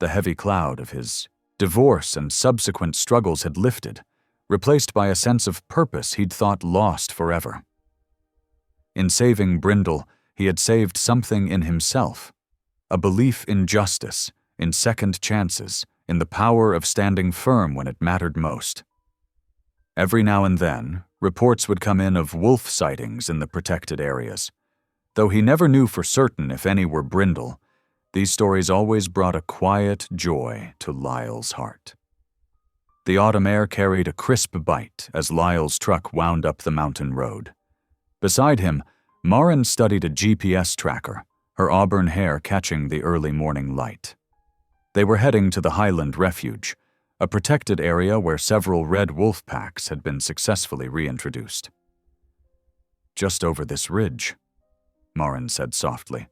The heavy cloud of his divorce and subsequent struggles had lifted, replaced by a sense of purpose he'd thought lost forever. In saving Brindle, he had saved something in himself, a belief in justice, in second chances, in the power of standing firm when it mattered most. Every now and then, reports would come in of wolf sightings in the protected areas. Though he never knew for certain if any were Brindle, these stories always brought a quiet joy to Lyle's heart. The autumn air carried a crisp bite as Lyle's truck wound up the mountain road. Beside him, Maren studied a GPS tracker, her auburn hair catching the early morning light. They were heading to the Highland Refuge, a protected area where several red wolf packs had been successfully reintroduced. "Just over this ridge," Maren said softly,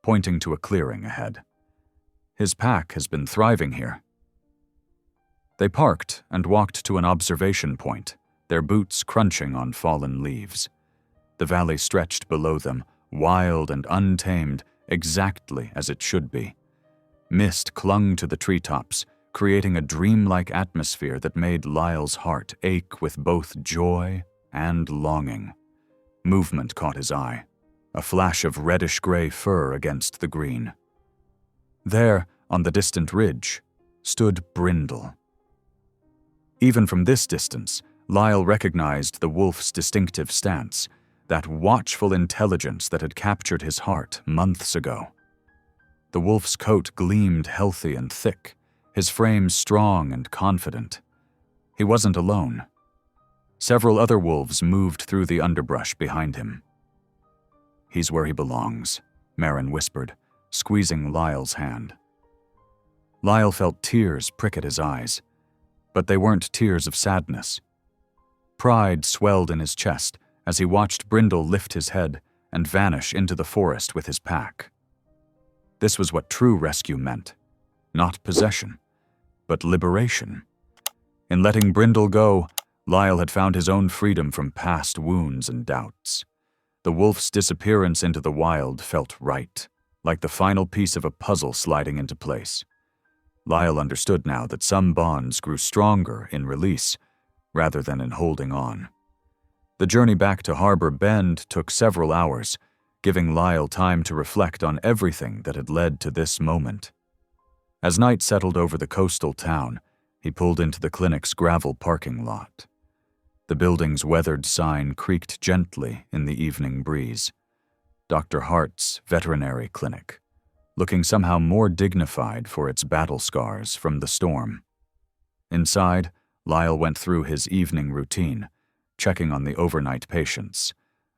pointing to a clearing ahead. "His pack has been thriving here." They parked and walked to an observation point, their boots crunching on fallen leaves. The valley stretched below them, wild and untamed, exactly as it should be. Mist clung to the treetops, creating a dreamlike atmosphere that made Lyle's heart ache with both joy and longing. Movement caught his eye, a flash of reddish-gray fur against the green. There, on the distant ridge, stood Brindle. Even from this distance, Lyle recognized the wolf's distinctive stance, that watchful intelligence that had captured his heart months ago. The wolf's coat gleamed healthy and thick, his frame strong and confident. He wasn't alone. Several other wolves moved through the underbrush behind him. "He's where he belongs," Maren whispered, squeezing Lyle's hand. Lyle felt tears prick at his eyes, but they weren't tears of sadness. Pride swelled in his chest as he watched Brindle lift his head and vanish into the forest with his pack. This was what true rescue meant, not possession, but liberation. In letting Brindle go, Lyle had found his own freedom from past wounds and doubts. The wolf's disappearance into the wild felt right, like the final piece of a puzzle sliding into place. Lyle understood now that some bonds grew stronger in release rather than in holding on. The journey back to Harbor Bend took several hours, giving Lyle time to reflect on everything that had led to this moment. As night settled over the coastal town, he pulled into the clinic's gravel parking lot. The building's weathered sign creaked gently in the evening breeze. Dr. Hart's veterinary clinic, looking somehow more dignified for its battle scars from the storm. Inside, Lyle went through his evening routine, checking on the overnight patients,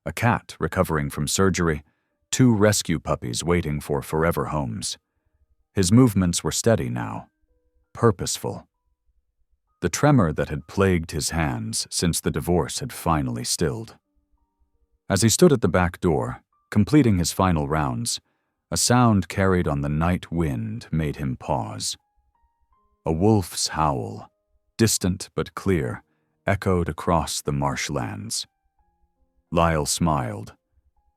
a cat recovering from surgery, 2 rescue puppies waiting for forever homes. His movements were steady now, purposeful. The tremor that had plagued his hands since the divorce had finally stilled. As he stood at the back door, completing his final rounds, a sound carried on the night wind made him pause. A wolf's howl, distant but clear, echoed across the marshlands. Lyle smiled,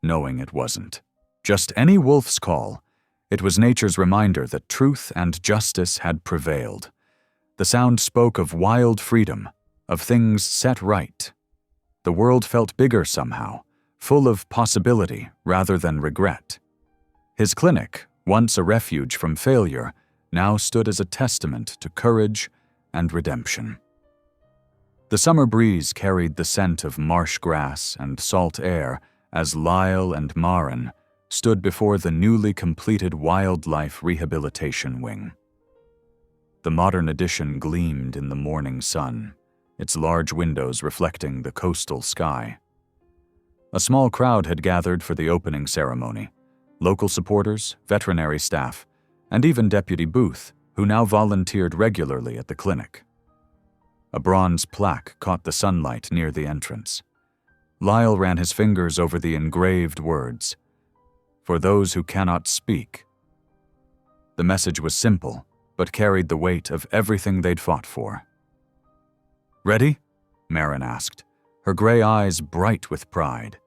knowing it wasn't just any wolf's call. It was nature's reminder that truth and justice had prevailed. The sound spoke of wild freedom, of things set right. The world felt bigger somehow, full of possibility rather than regret. His clinic, once a refuge from failure, now stood as a testament to courage and redemption. The summer breeze carried the scent of marsh grass and salt air as Lyle and Maren stood before the newly completed wildlife rehabilitation wing. The modern addition gleamed in the morning sun, its large windows reflecting the coastal sky. A small crowd had gathered for the opening ceremony. Local supporters, veterinary staff, and even Deputy Booth, who now volunteered regularly at the clinic. A bronze plaque caught the sunlight near the entrance. Lyle ran his fingers over the engraved words, "For those who cannot speak." The message was simple, but carried the weight of everything they'd fought for. "Ready?" Marin asked, her gray eyes bright with pride.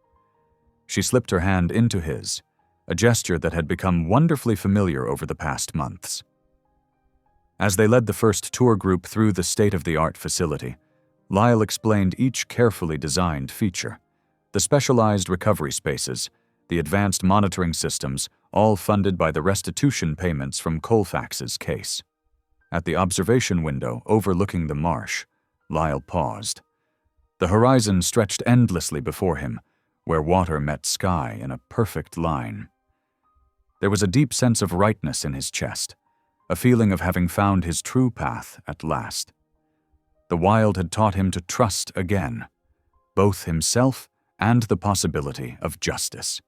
She slipped her hand into his, a gesture that had become wonderfully familiar over the past months. As they led the first tour group through the state-of-the-art facility, Lyle explained each carefully designed feature. The specialized recovery spaces, the advanced monitoring systems, all funded by the restitution payments from Colfax's case. At the observation window overlooking the marsh, Lyle paused. The horizon stretched endlessly before him, where water met sky in a perfect line. There was a deep sense of rightness in his chest, a feeling of having found his true path at last. The wild had taught him to trust again, both himself and the possibility of justice.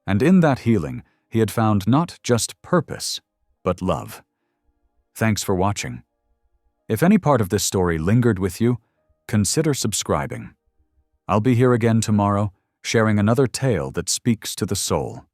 And in that healing, he had found not just purpose, but love. Thanks for watching. If any part of this story lingered with you, consider subscribing. I'll be here again tomorrow, sharing another tale that speaks to the soul.